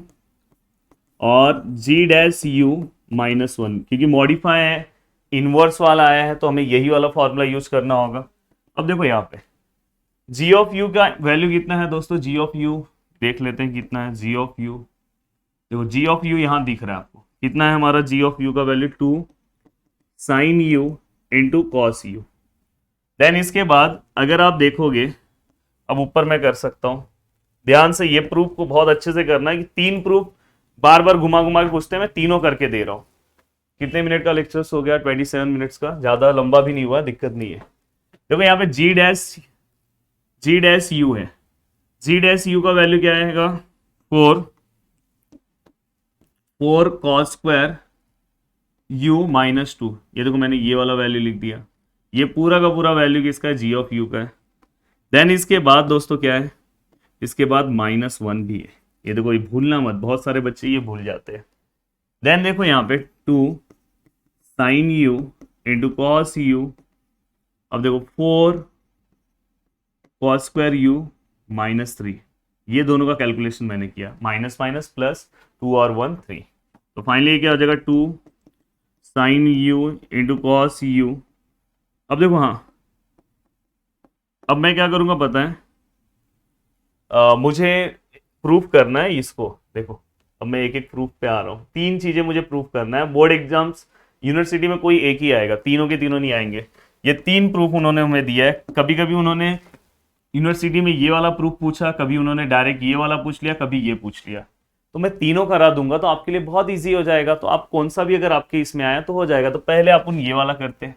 Speaker 1: और g dash u minus 1, क्योंकि मॉडिफाई है, इनवर्स वाला आया है, तो हमें यही वाला फॉर्मूला यूज करना होगा। अब देखो यहाँ पे g ऑफ u का वैल्यू कितना है दोस्तों, g ऑफ u देख लेते हैं कितना है, g ऑफ u, देखो g ऑफ u यहाँ दिख रहा है आपको, कितना है हमारा g ऑफ u का value, 2 sine u into cos u। Then इसके बाद अगर आप देखोगे, अब ऊपर मैं कर सकता हूँ, ध्यान से ये प्रूफ को बहुत अच्छे से करना है कि 3 प्रूफ बार बार घुमा घुमा के पूछते हैं, मैं तीनों करके दे रहा हूँ। कितने मिनट का लेक्चर्स हो गया, 27 मिनट्स का, ज्यादा लंबा भी नहीं हुआ, दिक्कत नहीं है। देखो यहाँ पे जी डैश यू है, जी डैश यू का वैल्यू क्या आएगा, 4 कॉस स्क्वायर यू माइनस 2। ये देखो मैंने ये वाला वैल्यू लिख दिया, ये पूरा का पूरा वैल्यू किसका है, जी ऑफ यू का है। देन इसके बाद दोस्तों क्या है, इसके बाद -1 भी है, ये देखो ये भूलना मत, बहुत सारे बच्चे ये भूल जाते हैं। देन देखो यहाँ पे 2 sine u into cos u, अब देखो 4 कॉस स्क्वायर यू -3, ये दोनों का कैलकुलेशन मैंने किया, माइनस माइनस प्लस 2 और 1 3, तो फाइनली क्या हो जाएगा 2 sine u into cos u. अब देखो हाँ, अब मैं क्या करूँगा पता है, मुझे प्रूफ करना है इसको, देखो अब मैं एक एक प्रूफ पे आ रहा हूँ। 3 चीजें मुझे प्रूफ करना है, बोर्ड एग्जाम्स यूनिवर्सिटी में कोई एक ही आएगा, तीनों के तीनों नहीं आएंगे। ये 3 प्रूफ उन्होंने हमें दिया है, कभी कभी उन्होंने यूनिवर्सिटी में ये वाला प्रूफ पूछा, कभी उन्होंने डायरेक्ट ये वाला पूछ लिया, कभी ये पूछ लिया, तो मैं तीनों करा दूंगा, तो आपके लिए बहुत ईजी हो जाएगा। तो आप कौन सा भी अगर आपके इसमें आया तो हो जाएगा। तो पहले अपन ये वाला करते हैं।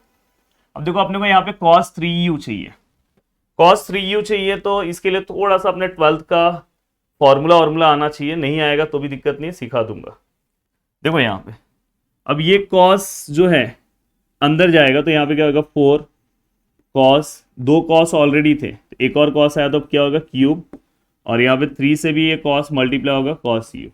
Speaker 1: अब देखो अपने को यहाँ पे cos 3u चाहिए, cos 3u चाहिए, तो इसके लिए थोड़ा सा अपने 12th का फॉर्मूला आना चाहिए, नहीं आएगा तो भी दिक्कत नहीं है, सिखा दूंगा। देखो यहाँ पे अब ये cos जो है अंदर जाएगा, तो यहाँ पे क्या होगा 4 cos, 2 cos ऑलरेडी थे, तो एक और cos आया तो अब क्या होगा क्यूब, और यहाँ पे 3 से भी ये cos मल्टीप्लाई होगा cos u।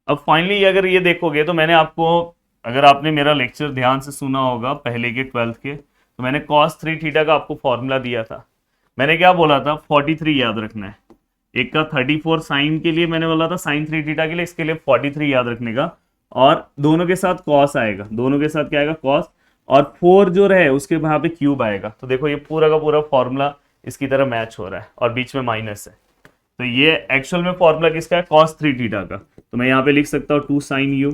Speaker 1: अब फाइनली अगर ये देखोगे तो मैंने आपको, अगर आपने मेरा लेक्चर ध्यान से सुना होगा पहले के 12th के, तो मैंने cos 3 थीटा का आपको फॉर्मूला दिया था। मैंने क्या बोला था, 43 याद रखना है, एक का 34 साइन के लिए मैंने बोला था, साइन 3 थीटा के लिए, इसके लिए 43 याद रखने का। और दोनों के साथ कॉस आएगा, दोनों के साथ क्या आएगा, कॉस, और 4 जो रहे उसके वहां पे क्यूब आएगा। तो देखो ये पूरा का पूरा फॉर्मूला इसकी तरह मैच हो रहा है और बीच में माइनस है। तो ये एक्चुअल में फॉर्मूला किसका है, cos 3 थीटा का। तो मैं यहाँ पे लिख सकता हूँ 2 sin u,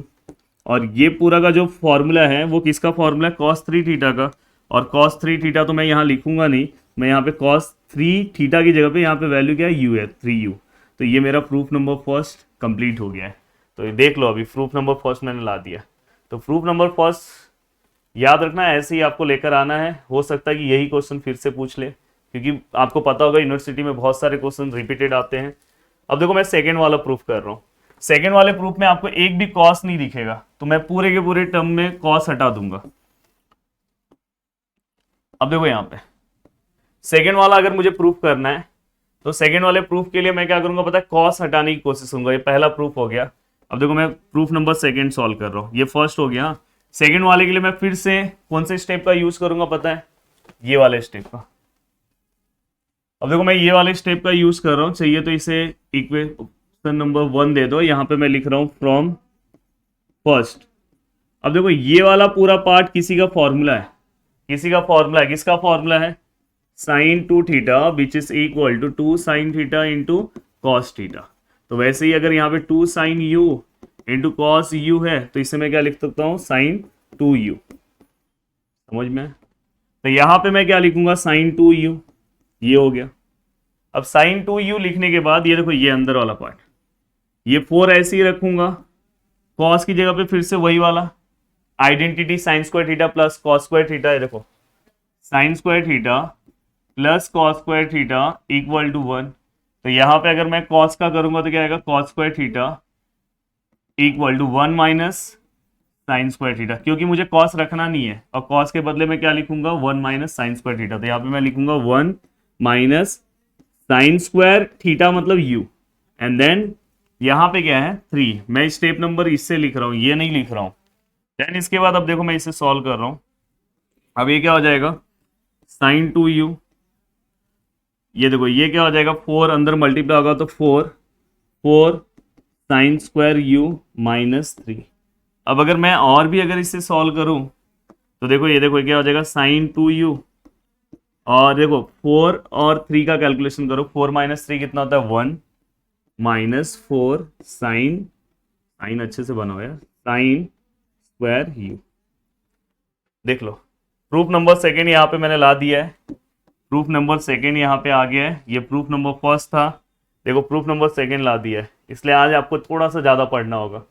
Speaker 1: और ये पूरा का जो फॉर्मूला है वो किसका फॉर्मूला है, cos 3 थीटा का। और cos 3 थीटा तो मैं यहाँ लिखूंगा नहीं, मैं यहाँ पे cos 3 थीटा की जगह पे यहाँ पे वैल्यू क्या है, u है, 3u। तो ये मेरा प्रूफ नंबर फर्स्ट कंप्लीट हो गया है। तो ये देख लो, अभी प्रूफ नंबर फर्स्ट मैंने ला दिया। तो प्रूफ नंबर फर्स्ट याद रखना, ऐसे ही आपको लेकर आना है। हो सकता है कि यही क्वेश्चन फिर से पूछ ले, क्योंकि आपको पता होगा यूनिवर्सिटी में बहुत सारे क्वेश्चन रिपीटेड आते हैं। अब देखो मैं सेकंड वाला प्रूफ कर रहा हूँ। सेकंड वाले प्रूफ में आपको एक भी कॉस नहीं दिखेगा, तो मैं पूरे के पूरे टर्म में कॉस हटा दूंगा। अब देखो यहाँ पे सेकंड वाला अगर मुझे प्रूफ करना है, तो सेकंड वाले प्रूफ के लिए मैं क्या करूंगा पता है, कॉस हटाने की कोशिश करूंगा। ये पहला प्रूफ हो गया। अब देखो मैं प्रूफ नंबर सेकंड सॉल्व कर रहा हूँ, ये फर्स्ट हो गया। सेकंड वाले के लिए मैं फिर से कौन से स्टेप का यूज करूंगा पता है, ये वाले स्टेप का। अब देखो मैं ये वाले स्टेप का यूज कर रहा हूँ, चाहिए तो इसे इक्वेशन नंबर 1 दे दो। यहाँ पे मैं लिख रहा हूँ फ्रॉम फर्स्ट। अब देखो ये वाला पूरा पार्ट किसी का फॉर्मूला है, किसी का फॉर्मूला है, किसका फॉर्मूला है, sine 2 theta which is equal to 2 sine theta into cos theta. तो वैसे ही अगर यहाँ पे 2 sine u into cos u है, तो इसे मैं क्या लिख सकता हूँ, साइन 2u। समझ में? तो यहाँ पे मैं क्या लिखूंगा, साइन 2u, ये हो गया। अब साइन 2u लिखने के बाद ये देखो ये अंदर वाला पार्ट, ये 4 ऐसे ही रखूंगा, कॉस की जगह पे फिर से वही वाला identity sine square theta plus cos square theta है। देखो sine square theta plus cos square theta equal to 1। तो यहाँ पे अगर मैं कॉस का करूंगा तो क्या आएगा, cos square theta equal to 1 minus sine square theta, क्योंकि मुझे कॉस रखना नहीं है और कॉस के बदले में क्या लिखूंगा, 1 माइनस साइन स्क्वायर थीटा। तो यहाँ पे मैं लिखूंगा 1 माइनस साइन स्क्वायर थीटा मतलब u, एंड देन यहाँ पे क्या है 3। मैं स्टेप नंबर इससे लिख रहा हूँ, ये नहीं लिख रहा हूँ। देन इसके बाद अब देखो मैं इसे सॉल्व कर रहा हूँ। अब ये क्या हो जाएगा, साइन 2u, ये देखो ये क्या हो जाएगा, 4 अंदर मल्टीप्लाई होगा तो 4 साइन स्क्वायर u माइनस 3। अब अगर मैं और भी अगर इसे सॉल्व करूं तो देखो ये क्या हो जाएगा, साइन 2u, और देखो 4 और 3 का कैलकुलेशन करो, 4 माइनस 3 कितना होता है, 1 माइनस 4 साइन अच्छे से बना हुआ है, साइन स्क्वायर u। देख लो प्रूफ नंबर सेकेंड यहाँ पे मैंने ला दिया है, प्रूफ नंबर सेकेंड यहाँ पे आ गया है। ये प्रूफ नंबर फर्स्ट था, देखो प्रूफ नंबर सेकेंड ला दिया है। इसलिए आज आपको थोड़ा सा ज़्यादा पढ़ना होगा,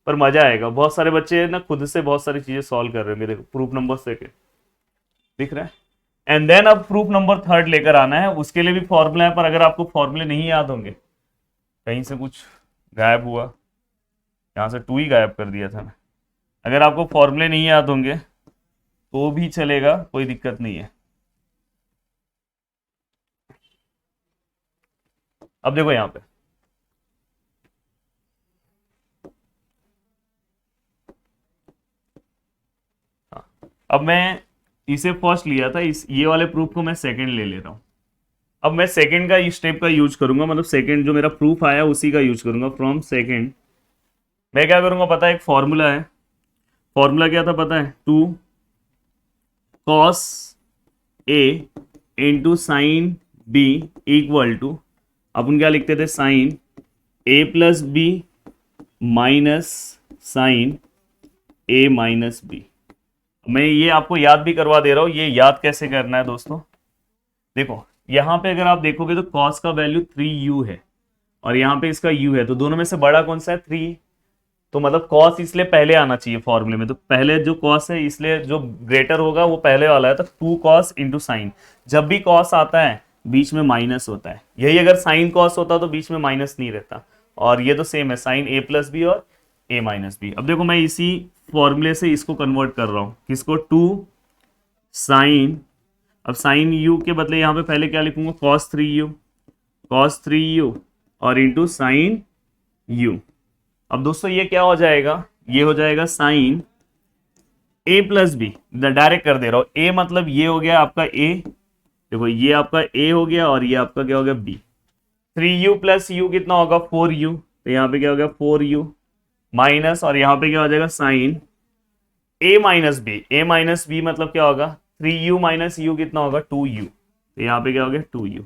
Speaker 1: पर मज़ा आएगा। बहुत सारे बच्चे ना खुद से बहुत सारी चीज़ें सॉल्व कर रहे होंगे। देखो प्रूफ नंबर सेकेंड दिख रहा है। एंड देन अब प्रूफ नंबर थर्ड लेकर आना है, उसके लिए भी फॉर्मूला है। पर अगर आपको फॉर्मूले नहीं याद होंगे, कहीं से कुछ गायब हुआ, यहाँ से 2 ही गायब कर दिया था मैं। अगर आपको फॉर्मूले नहीं याद होंगे तो भी चलेगा, कोई दिक्कत नहीं है। अब देखो यहाँ पे अब मैं इसे फर्स्ट लिया था, इस ये वाले प्रूफ को मैं सेकंड ले ले रहा हूं। अब मैं सेकंड का स्टेप का यूज करूंगा, मतलब सेकंड जो मेरा प्रूफ आया उसी का यूज करूंगा। फ्रॉम सेकंड मैं क्या करूंगा पता है, एक फॉर्मूला है। फॉर्मूला क्या था पता है, 2 cos A into sine B equal to, अपन क्या लिखते थे, sine A plus B minus sine A minus B. मैं ये आपको याद भी करवा दे रहा हूं, ये याद कैसे करना है दोस्तों। देखो यहां पे अगर आप देखोगे तो cos का वैल्यू 3u है और यहाँ पे इसका u है, तो दोनों में से बड़ा कौन सा है, 3। तो मतलब cos इसलिए पहले आना चाहिए फॉर्मूले में। तो पहले जो cos है, इसलिए जो ग्रेटर होगा वो पहले वाला है। तो 2 cos इंटू साइन, जब भी cos आता है बीच में माइनस होता है। यही अगर साइन cos होता तो बीच में माइनस नहीं रहता। और ये तो सेम है, साइन a प्लस बी और a माइनस बी। अब देखो मैं इसी फॉर्मूले से इसको कन्वर्ट कर रहा हूँ, किसको, 2 साइन, अब साइन u के बदले यहाँ पे पहले क्या लिखूंगा, cos 3u और इंटू साइन u। अब दोस्तों ये क्या हो जाएगा, ये हो जाएगा sine a plus b, direct कर दे रहा हूँ। a मतलब ये हो गया आपका a, देखो ये आपका a हो गया और ये आपका क्या हो गया b। 3u प्लस u कितना होगा, 4u। तो यहाँ पे क्या हो गया, 4u माइनस, और यहाँ पे क्या हो जाएगा sign A minus B. A minus B मतलब क्या होगा, 3u माइनस यू कितना होगा 2u, तो यहाँ पे क्या हो गया 2u।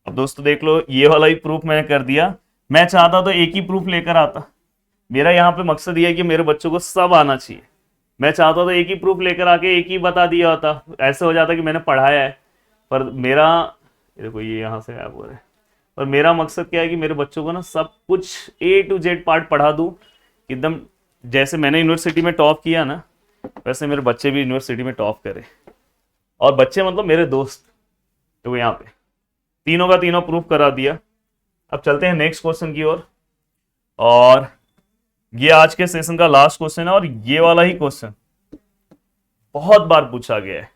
Speaker 1: अब दोस्तों देख लो ये वाला ही प्रूफ मैंने कर दिया। मैं चाहता तो एक ही प्रूफ लेकर आता, मेरा यहाँ पे मकसद ये है कि मेरे बच्चों को सब आना चाहिए। मैं चाहता तो एक ही प्रूफ लेकर आके एक ही बता दिया होता, ऐसे हो जाता कि मैंने पढ़ाया है। पर मेरा देखो ये यहाँ से गायब हो रहा है। पर मेरा मकसद क्या है कि मेरे बच्चों को ना सब कुछ A to Z पार्ट पढ़ा दूँ एकदम। जैसे मैंने यूनिवर्सिटी में टॉप किया ना, वैसे मेरे बच्चे भी यूनिवर्सिटी में टॉप करें। और बच्चे मतलब मेरे दोस्त। देखो यहाँ पे तीनों का तीनों प्रूफ करा दिया। अब चलते हैं नेक्स्ट क्वेश्चन की ओर। और ये आज के सेशन का लास्ट क्वेश्चन है, और ये वाला ही क्वेश्चन बहुत बार पूछा गया है,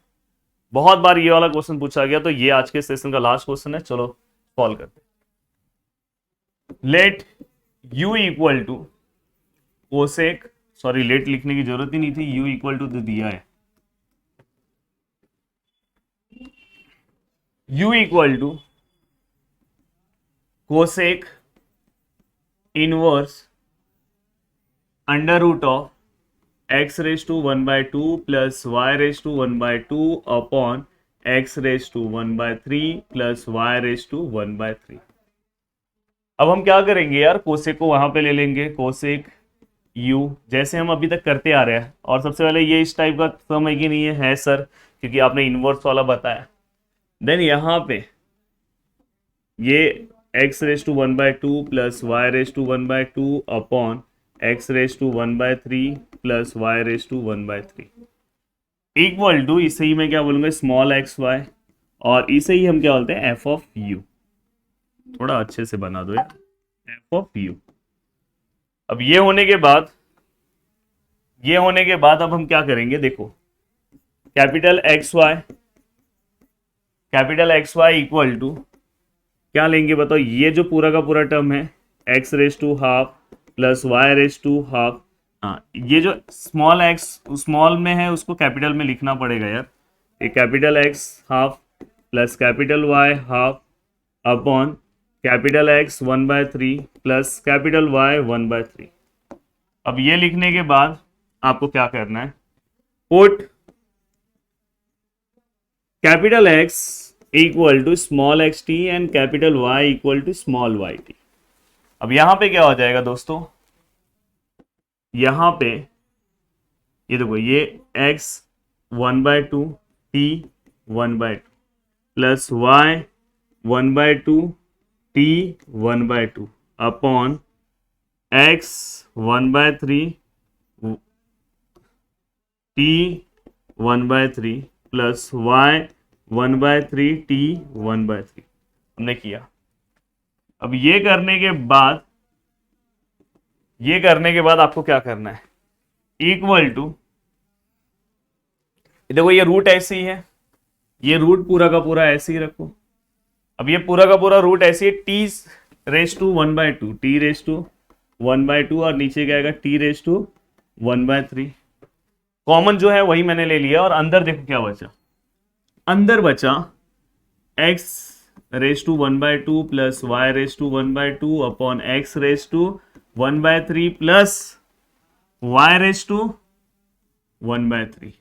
Speaker 1: बहुत बार ये वाला क्वेश्चन पूछा गया, तो ये आज के सेशन का लास्ट क्वेश्चन है। चलो सॉल्व करते हैं। Let u equal to cosec, sorry let लिखने की जरूरत ही नहीं थी, u इक्वल टू दिया है, u equal to cosec inverse under root of x raise to 1/2 plus y raise to 1/2 upon x raise to 1/3 plus y raise to 1/3। अब हम क्या करेंगे यार, कोसेक को वहां पे ले लेंगे, कोसेक u जैसे हम अभी तक करते आ रहे हैं। और सबसे पहले ये इस टाइप का सम है कि नहीं है सर, क्योंकि आपने इनवर्स वाला बताया। देन यहाँ पे ये x raise to 1/2 plus y raise to 1/2 upon x raise to 1/3 plus y raise to 1/3 equal to, इसे ही मैं क्या बोलूंगा स्मॉल एक्स वाई, और इसे ही हम क्या बोलते हैं एफ ऑफ यू। थोड़ा अच्छे से बना दो यार, एफ ऑफ यू। अब ये होने के बाद, अब हम क्या करेंगे, देखो capital X Y equal to क्या लेंगे बताओ, ये जो पूरा का पूरा टर्म है x raise to half plus y raise to half. हाँ, ये जो स्मॉल एक्स स्मॉल में है उसको कैपिटल में लिखना पड़ेगा यार। ये capital X half plus capital Y half upon capital X 1/3 plus capital Y 1/3। अब ये लिखने के बाद आपको क्या करना है, put capital X equal to small x t and capital Y equal to small y t. अब यहां पे क्या हो जाएगा दोस्तों, यहां पे ये देखो ये x 1/2 t 1/2 plus y 1/2 t 1/2 upon x 1/3 t 1/3 plus y 1/3 t 1/3 हमने किया। अब ये करने के बाद आपको क्या करना है, इक्वल टू, देखो ये रूट ऐसे ही है, ये रूट पूरा का पूरा ऐसे ही रखो। अब ये पूरा का पूरा रूट ऐसे ही T raise to 1/2 T raise to 1/2 और नीचे क्या आएगा टी रेज टू 1/3। कॉमन जो है वही मैंने ले लिया, और अंदर देखो क्या बचा, अंदर बचा x raise to 1/2 plus y raise to 1/2 upon x raise to 1/3 plus y raise to 1/3।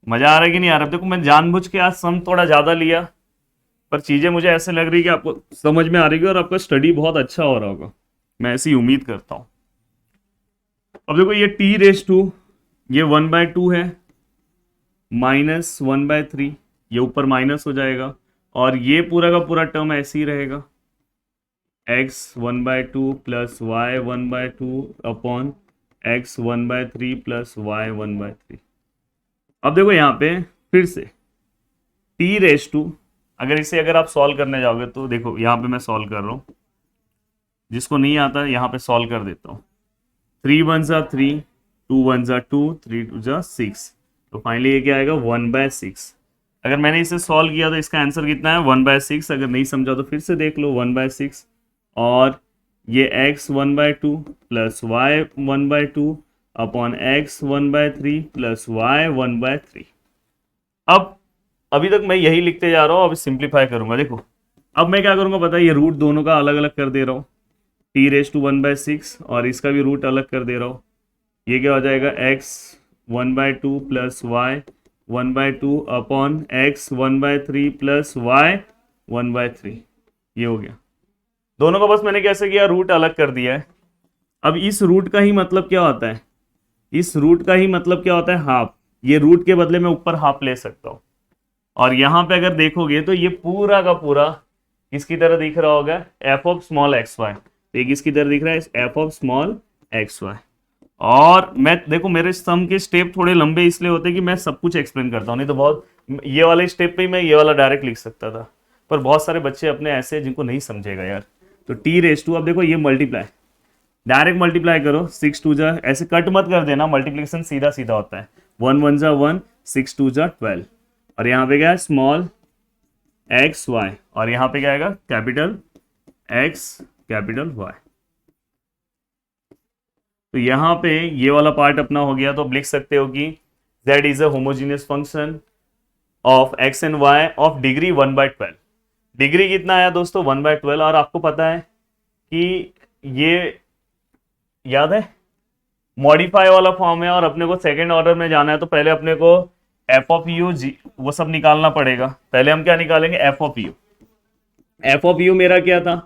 Speaker 1: मजा आ रहा है कि नहीं आ रहा? देखो मैं जानबूझ के आज सम थोड़ा ज्यादा लिया, पर चीजें मुझे ऐसे लग रही कि आपको समझ में आ रही है और आपका स्टडी बहुत अच्छा हो रहा होगा, मैं ऐसी उम्मीद करता हूं। अब देखो ये t रेज टू ये 1/2 है माइनस 1/3, ये ऊपर माइनस हो जाएगा, और ये पूरा का पूरा टर्म ऐसे ही रहेगा x 1/2 plus y 1/2 upon x 1/3 plus y 1/3। अब देखो यहाँ पे फिर से t रेज टू, अगर आप सॉल्व करने जाओगे तो देखो यहाँ पे मैं सॉल्व कर रहा हूँ, जिसको नहीं आता यहाँ पे सॉल्व कर देता हूँ। 3 1 जा 3, 2 1 जा 2, 3 2 जा 6, तो फाइनली ये क्या आएगा 1/6। अगर मैंने इसे सॉल्व किया तो इसका आंसर कितना है 1/6। अगर नहीं समझा तो फिर से देख लो 1/6, और ये x 1/2 plus y 1/2 upon x 1/3 plus y 1/3। अब अभी तक मैं यही लिखते जा रहा हूँ, अब सिंप्लीफाई करूंगा। देखो अब मैं क्या करूंगा पता है, ये रूट दोनों का अलग अलग कर दे रहा हूँ, t⁻⁴ और इसका भी रूट अलग कर दे रहा हूँ। ये क्या हो जाएगा x 1/2 plus y 1/2 upon x 1/3 plus y 1/3। ये हो गया। दोनों का बस मैंने कैसे किया, रूट अलग कर दिया है। अब इस रूट का ही मतलब क्या होता है, इस रूट का ही मतलब क्या होता है, हाफ। ये रूट के बदले में ऊपर हाफ ले सकता हूँ। और यहाँ पे अगर देखोगे तो ये पूरा का पूरा किसकी तरह दिख रहा होगा, f of small x y. तो ये किसकी तरह दिख रहा है, f of small x y. और मैं देखो मेरे सम के स्टेप थोड़े लंबे इसलिए होते हैं कि मैं सब कुछ एक्सप्लेन करता हूँ, नहीं तो बहुत ये वाले स्टेप पे ही मैं ये वाला डायरेक्ट लिख सकता था, पर बहुत सारे बच्चे अपने ऐसे हैं जिनको नहीं समझेगा यार। तो t⁻², अब देखो ये मल्टीप्लाई, डायरेक्ट मल्टीप्लाई करो, 6 2 जा, ऐसे कट मत कर देना, मल्टीप्लिकेशन सीधा सीधा होता है। 1 1 जा 1, 6 2 जा 12, और यहाँ पे क्या है, स्मॉल एक्स वाई, और यहाँ पे क्या आएगा, कैपिटल एक्स कैपिटल वाई। तो यहाँ पे ये वाला पार्ट अपना हो गया। तो अब लिख सकते हो कि z is a homogeneous function of x and y of degree 1/12। Degree कितना आया दोस्तों, 1/12। और आपको पता है कि ये याद है मॉडिफाई वाला फॉर्म है, और अपने को सेकेंड ऑर्डर में जाना है तो पहले अपने को एफ ऑफ यू जी वो सब निकालना पड़ेगा। पहले हम क्या निकालेंगे, F of you. F of you मेरा क्या था,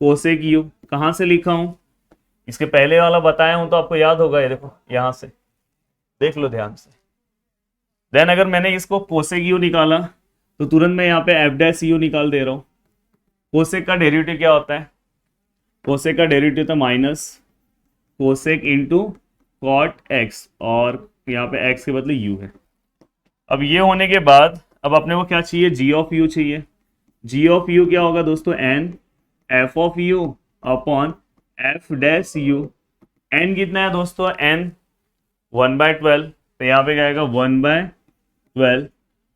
Speaker 1: कोसेक यू। कहाँ से लिखा हूं, इसके पहले वाला बताया हूं तो आपको याद होगा, ये देखो यहां से देख लो ध्यान से। देन अगर मैंने इसको कोसेक यू निकाला तो तुरंत मैं यहाँ पे एफ डैश यू निकाल दे रहा हूं। कोसेक का डेरिवेटिव क्या होता है, कोसेक का डेरिवेटिव था minus cosec into cot x, और यहाँ पे एक्स के बदले यू है। अब ये होने के बाद अब अपने को क्या चाहिए, जी ऑफ यू चाहिए। जी ऑफ यू क्या होगा दोस्तों, n F of you upon F dash u. N कितना है दोस्तों, एन 1/12, तो यहाँ पे क्या आएगा 1/12।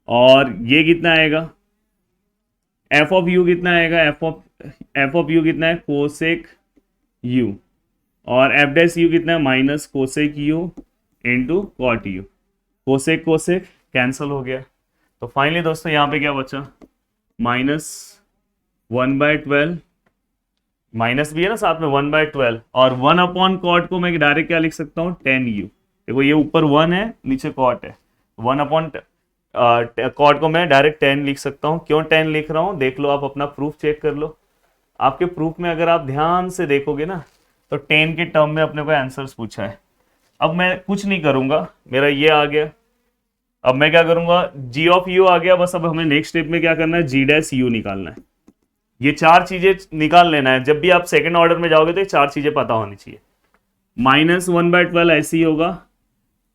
Speaker 1: और ये कितना आएगा, एफ ऑफ यू कितना आएगा, एफ ऑफ यू कितना है, कोसेक यू, और एफ डैश यू कितना है, minus cosec u into cot u. Cosec cosec cancel हो गया। तो फाइनली दोस्तों यहाँ पे क्या बचा, माइनस 1/12, माइनस भी है ना साथ में 1/12, और 1 अपॉन कॉट को मैं डायरेक्ट क्या लिख सकता हूँ, 10u। देखो ये ऊपर 1 है नीचे कॉट है, 1 अपॉन कॉट को मैं डायरेक्ट 10 लिख सकता हूँ। क्यों 10 लिख रहा हूँ, देख लो आप अपना प्रूफ चेक कर लो। आपके प्रूफ में अगर आप ध्यान से देखोगे ना तो 10 के टर्म में अपने को आंसर्स पूछा है। अब मैं कुछ नहीं करूंगा, मेरा ये आ गया। अब मैं क्या करूंगा, जी ऑफ यू आ गया, बस अब हमें नेक्स्ट स्टेप में क्या करना है, जी डैश यू निकालना है। ये चार चीजें निकाल लेना है। जब भी आप सेकंड ऑर्डर में जाओगे तो ये चार चीजें पता होनी चाहिए। माइनस 1/12 ऐसे ही होगा।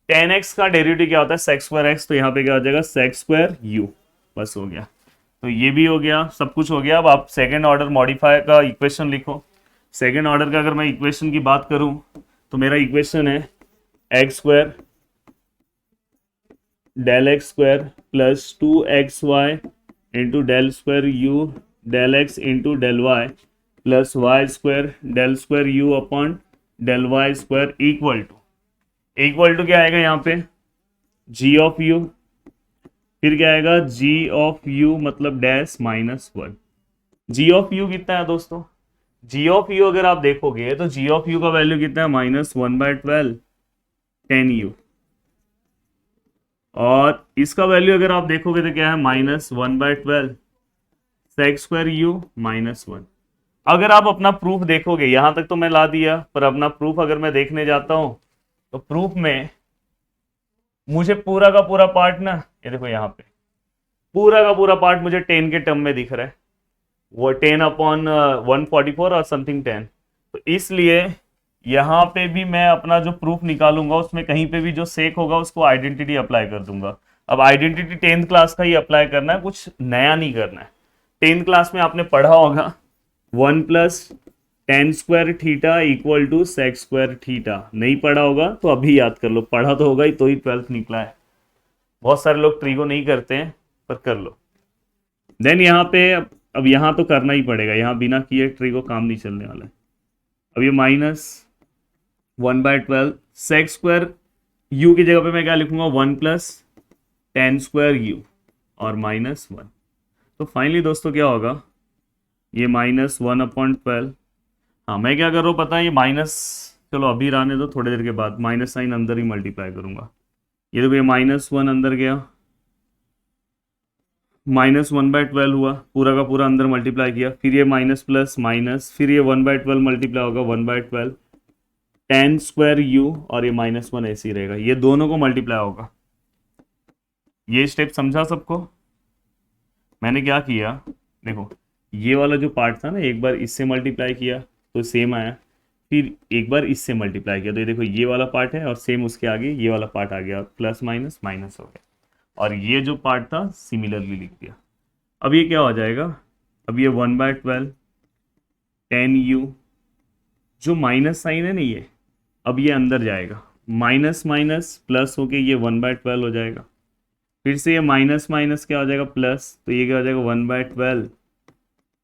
Speaker 1: 10x का डेरिवेटिव क्या होता है, सेक स्क्वायर एक्स, तो यहाँ पे क्या हो जाएगा, सेक स्क्वायर यू। बस हो गया। तो ये भी हो गया, सब कुछ हो गया। अब आप सेकंड ऑर्डर मॉडिफाई का इक्वेशन लिखो। सेकंड ऑर्डर का अगर मैं इक्वेशन की बात करूं तो मेरा इक्वेशन है x square del x square plus 2xy into del square u del x into del y plus y square del square u upon del Y square equal to क्या आएगा यहाँ पे, जी ऑफ यू, फिर क्या आएगा, जी of you मतलब dash -1। Ji of u कितना है दोस्तों, जी ऑफ यू अगर आप देखोगे तो जी ऑफ यू का वैल्यू कितना है, -1/12 10u, और इसका वैल्यू अगर आप देखोगे तो क्या है, -1/12 सेक स्क्वायर यू -1। अगर आप अपना प्रूफ देखोगे, यहां तक तो मैं ला दिया, पर अपना प्रूफ अगर मैं देखने जाता हूं तो प्रूफ में मुझे पूरा का पूरा पार्ट ना, ये देखो यहाँ पे पूरा का पूरा पार्ट मुझे 10 के टर्म में दिख रहा है, वो 10 अपॉन 144 और समथिंग 10। तो इसलिए यहाँ पे भी मैं अपना जो प्रूफ निकालूंगा उसमें कहीं पे भी जो सेक होगा उसको आइडेंटिटी अप्लाई कर दूंगा। अब आइडेंटिटी 10th क्लास का ही अप्लाई करना है, कुछ नया नहीं करना है। 10th क्लास में आपने पढ़ा होगा 1 + tan square theta equal to sec square theta. नहीं पढ़ा होगा तो अभी याद कर लो, पढ़ा तो होगा ही तो ही 12th निकला है। बहुत सारे लोग ट्रीगो नहीं करते हैं पर कर लो। देन यहाँ पे अब यहाँ तो करना ही पड़ेगा, यहाँ बिना किए ट्रीगो काम नहीं चलने वाला है। अब ये -1/12 सेक स्क्वायर यू की जगह पे मैं क्या लिखूंगा, 1 + tan स्क्वायर यू और -1। तो फाइनली दोस्तों क्या होगा, ये -1/12 हाँ मैं क्या कर रहा हूँ पता है, ये माइनस, चलो अभी रहने दो, थोड़ी देर के बाद माइनस साइन अंदर ही मल्टीप्लाई करूंगा। ये देखो ये -1 अंदर गया, -1/12 हुआ, पूरा का पूरा अंदर मल्टीप्लाई किया, फिर ये माइनस प्लस माइनस, फिर ये 1/12 मल्टीप्लाई होगा, 1/12 tan स्क्वायर u, और ये -1 ऐसे ही रहेगा, ये दोनों को मल्टीप्लाई होगा। ये स्टेप समझा सबको? मैंने क्या किया, देखो ये वाला जो पार्ट था ना, एक बार इससे मल्टीप्लाई किया तो सेम आया, फिर एक बार इससे मल्टीप्लाई किया तो ये देखो ये वाला पार्ट है, और सेम उसके आगे ये वाला पार्ट आ गया, प्लस माइनस माइनस हो गया, और ये जो पार्ट था सिमिलरली लिख दिया। अब ये क्या हो जाएगा, अब ये 1/12 tan u, जो माइनस साइन है ना ये, अब ये अंदर जाएगा, माइनस माइनस प्लस होके ये 1/12 हो जाएगा, फिर से ये माइनस माइनस क्या हो जाएगा प्लस, तो ये क्या हो जाएगा 1/12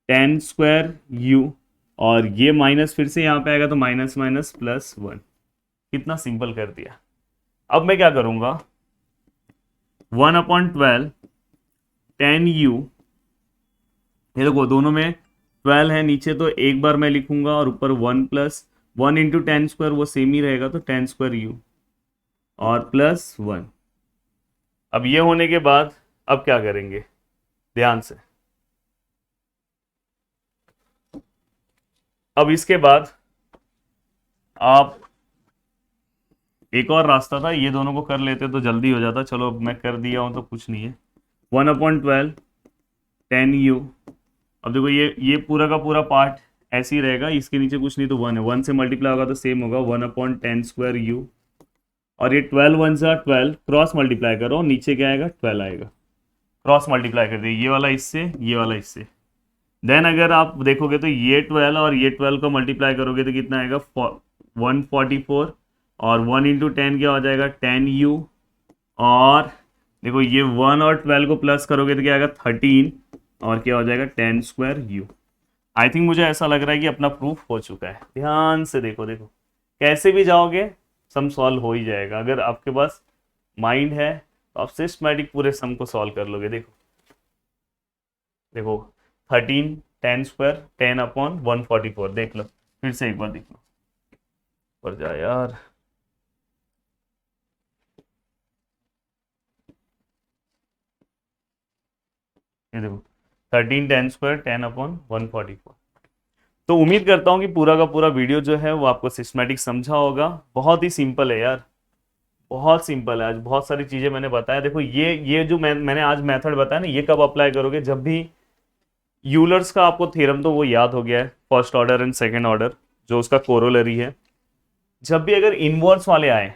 Speaker 1: tan स्क्वायर u, और ये माइनस फिर से यहाँ पे आएगा तो माइनस माइनस प्लस 1। कितना सिंपल कर दिया। अब मैं क्या करूँगा, 1/12 tan u, ये देखो दोनों में 12 है नीचे, तो एक बार मैं लिखूंगा, और ऊपर 1 प्लस 1 इंटू tan स्क्वायर, वो सेम ही रहेगा, तो tan स्क्वायर u और प्लस 1। अब ये होने के बाद अब क्या करेंगे, ध्यान से, अब इसके बाद आप, एक और रास्ता था, ये दोनों को कर लेते तो जल्दी हो जाता, चलो अब मैं कर दिया हूं तो कुछ नहीं है। 1/12 tan u, अब देखो ये पूरा का पूरा पार्ट ऐसे ही रहेगा, इसके नीचे कुछ नहीं तो 1 है, 1 से मल्टीप्लाई होगा तो सेम होगा, 1/tan स्क्वायर u, और ये 12 1 जा 12, क्रॉस मल्टीप्लाई करो, नीचे क्या आएगा 12 आएगा, क्रॉस मल्टीप्लाई कर दिए, ये वाला इससे, ये वाला इससे। देन अगर आप देखोगे तो ये 12 और ये 12 को मल्टीप्लाई करोगे तो कितना आएगा 144, और 1 इंटू 10 क्या हो जाएगा tan u, और देखो ये 1 और 12 को प्लस करोगे तो क्या आएगा 13, और क्या हो जाएगा tan square u। I think मुझे ऐसा लग रहा है कि अपना प्रूफ हो चुका है। ध्यान से देखो, देखो कैसे भी जाओगे सम सॉल्व हो ही जाएगा, अगर आपके पास माइंड है तो आप सिस्टमैटिक पूरे सम को सॉल्व कर लोगे। देखो देखो 13 tan स्क्वायर 10/144, देख लो फिर से एक बार देख लो, पर जा यार, ये देखो 13 tan स्क्वायर 10/144। तो उम्मीद करता हूँ कि पूरा का पूरा वीडियो जो है वो आपको सिस्टमैटिक समझा होगा। बहुत ही सिंपल है यार, बहुत सिंपल है। आज बहुत सारी चीज़ें मैंने बताया। देखो ये जो मैंने आज मेथड बताया ना, ये कब अप्लाई करोगे, जब भी यूलर्स का आपको थ्योरम तो वो याद हो गया है, first order and second order जो उसका कोरोलरी है। जब भी अगर इनवर्स वाले आए,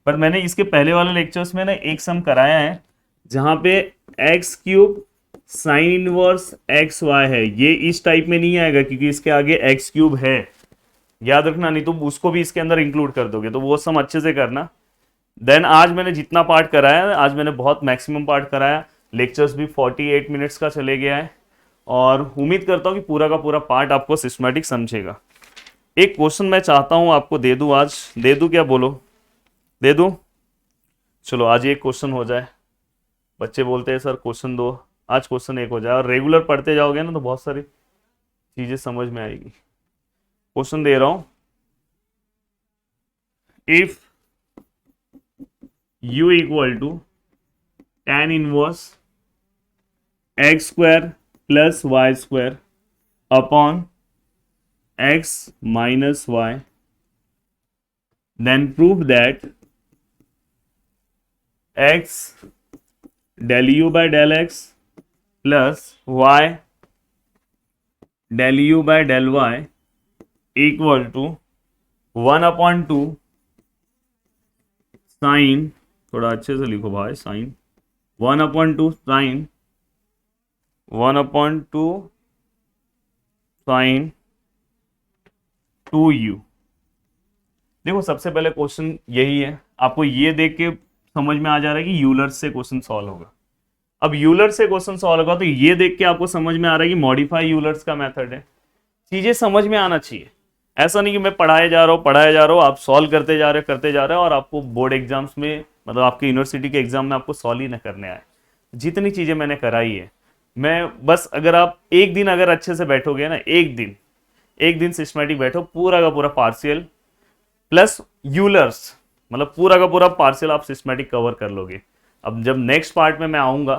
Speaker 1: पर मैंने इसके पहले वाले लेक्चर्स में ना एक सम कराया है जहाँ पे x³ साइन इनवर्स xy है, ये इस टाइप में नहीं आएगा क्योंकि इसके आगे x³ है, याद रखना, नहीं तो उसको भी इसके अंदर इंक्लूड कर दोगे, तो वो सम अच्छे से करना। देन आज मैंने जितना पार्ट कराया, आज मैंने बहुत मैक्सिमम पार्ट कराया, लेक्चर्स भी 48 मिनट्स का चले गया है, और उम्मीद करता हूँ कि पूरा का पूरा पार्ट आपको सिस्टमैटिक समझेगा। एक क्वेश्चन मैं चाहता हूँ आपको दे दूँ आज, दे दूँ क्या बोलो, दे दूँ? चलो आज एक क्वेश्चन हो जाए। बच्चे बोलते हैं सर क्वेश्चन दो, आज क्वेश्चन एक हो जाए, और रेगुलर पढ़ते जाओगे ना तो बहुत सारी चीजें समझ में आएगी। क्वेश्चन दे रहा हूं, if u equal to tan inverse x square plus y square upon x minus y, then prove that x del u by del x plus y del u by del y equal to 1/2 sine, थोड़ा अच्छे से लिखो भाई, sign 1/2 sign 1/2 sign 2u। देखो सबसे पहले question यही है, आपको ये देख के समझ में आ जा रहा है कि यूलर से क्वेश्चन सॉल्व होगा। अब यूलर से क्वेश्चन सॉल्व होगा तो ये देख के आपको समझ में आ रहा है कि मॉडिफाई यूलर्स का मेथड है। चीजें समझ में आना चाहिए, ऐसा नहीं कि मैं पढ़ाए जा रहा हूँ आप सॉल्व करते जा रहे हो और आपको बोर्ड एग्जाम्स में, मतलब आपके यूनिवर्सिटी के एग्जाम में आपको सॉल्व ही न करने आए। जितनी चीजें मैंने कराई है, मैं बस, अगर आप एक दिन अगर अच्छे से बैठोगे ना, एक दिन एक दिन सिस्टमेटिक बैठो, पूरा का पूरा पार्शियल प्लस यूलर्स, मतलब पूरा का पूरा पार्शियल आप सिस्टमेटिक कवर कर लोगे। अब जब नेक्स्ट पार्ट में मैं आऊँगा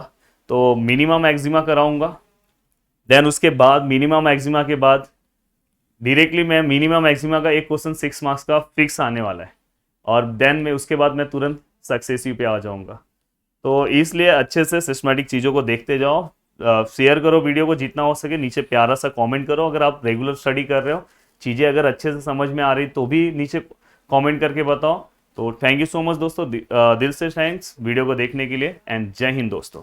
Speaker 1: तो मिनिमम मैक्सिमा कराऊंगा, देन उसके बाद मिनिमम मैक्सिमा के बाद डायरेक्टली मैं मिनिमम मैक्सिमा का एक क्वेश्चन 6 मार्क्स का फिक्स आने वाला है, और देन मैं उसके बाद मैं तुरंत सक्सेसिव पे आ जाऊंगा। तो इसलिए अच्छे से सिस्टमेटिक चीज़ों को देखते जाओ, शेयर करो वीडियो को जितना हो सके, नीचे प्यारा सा कमेंट करो। अगर आप रेगुलर स्टडी कर रहे हो, चीज़ें अगर अच्छे से समझ में आ रही तो भी नीचे कमेंट करके बताओ। तो थैंक यू सो मच दोस्तों, दिल से थैंक्स वीडियो को देखने के लिए, एंड जय हिंद दोस्तों।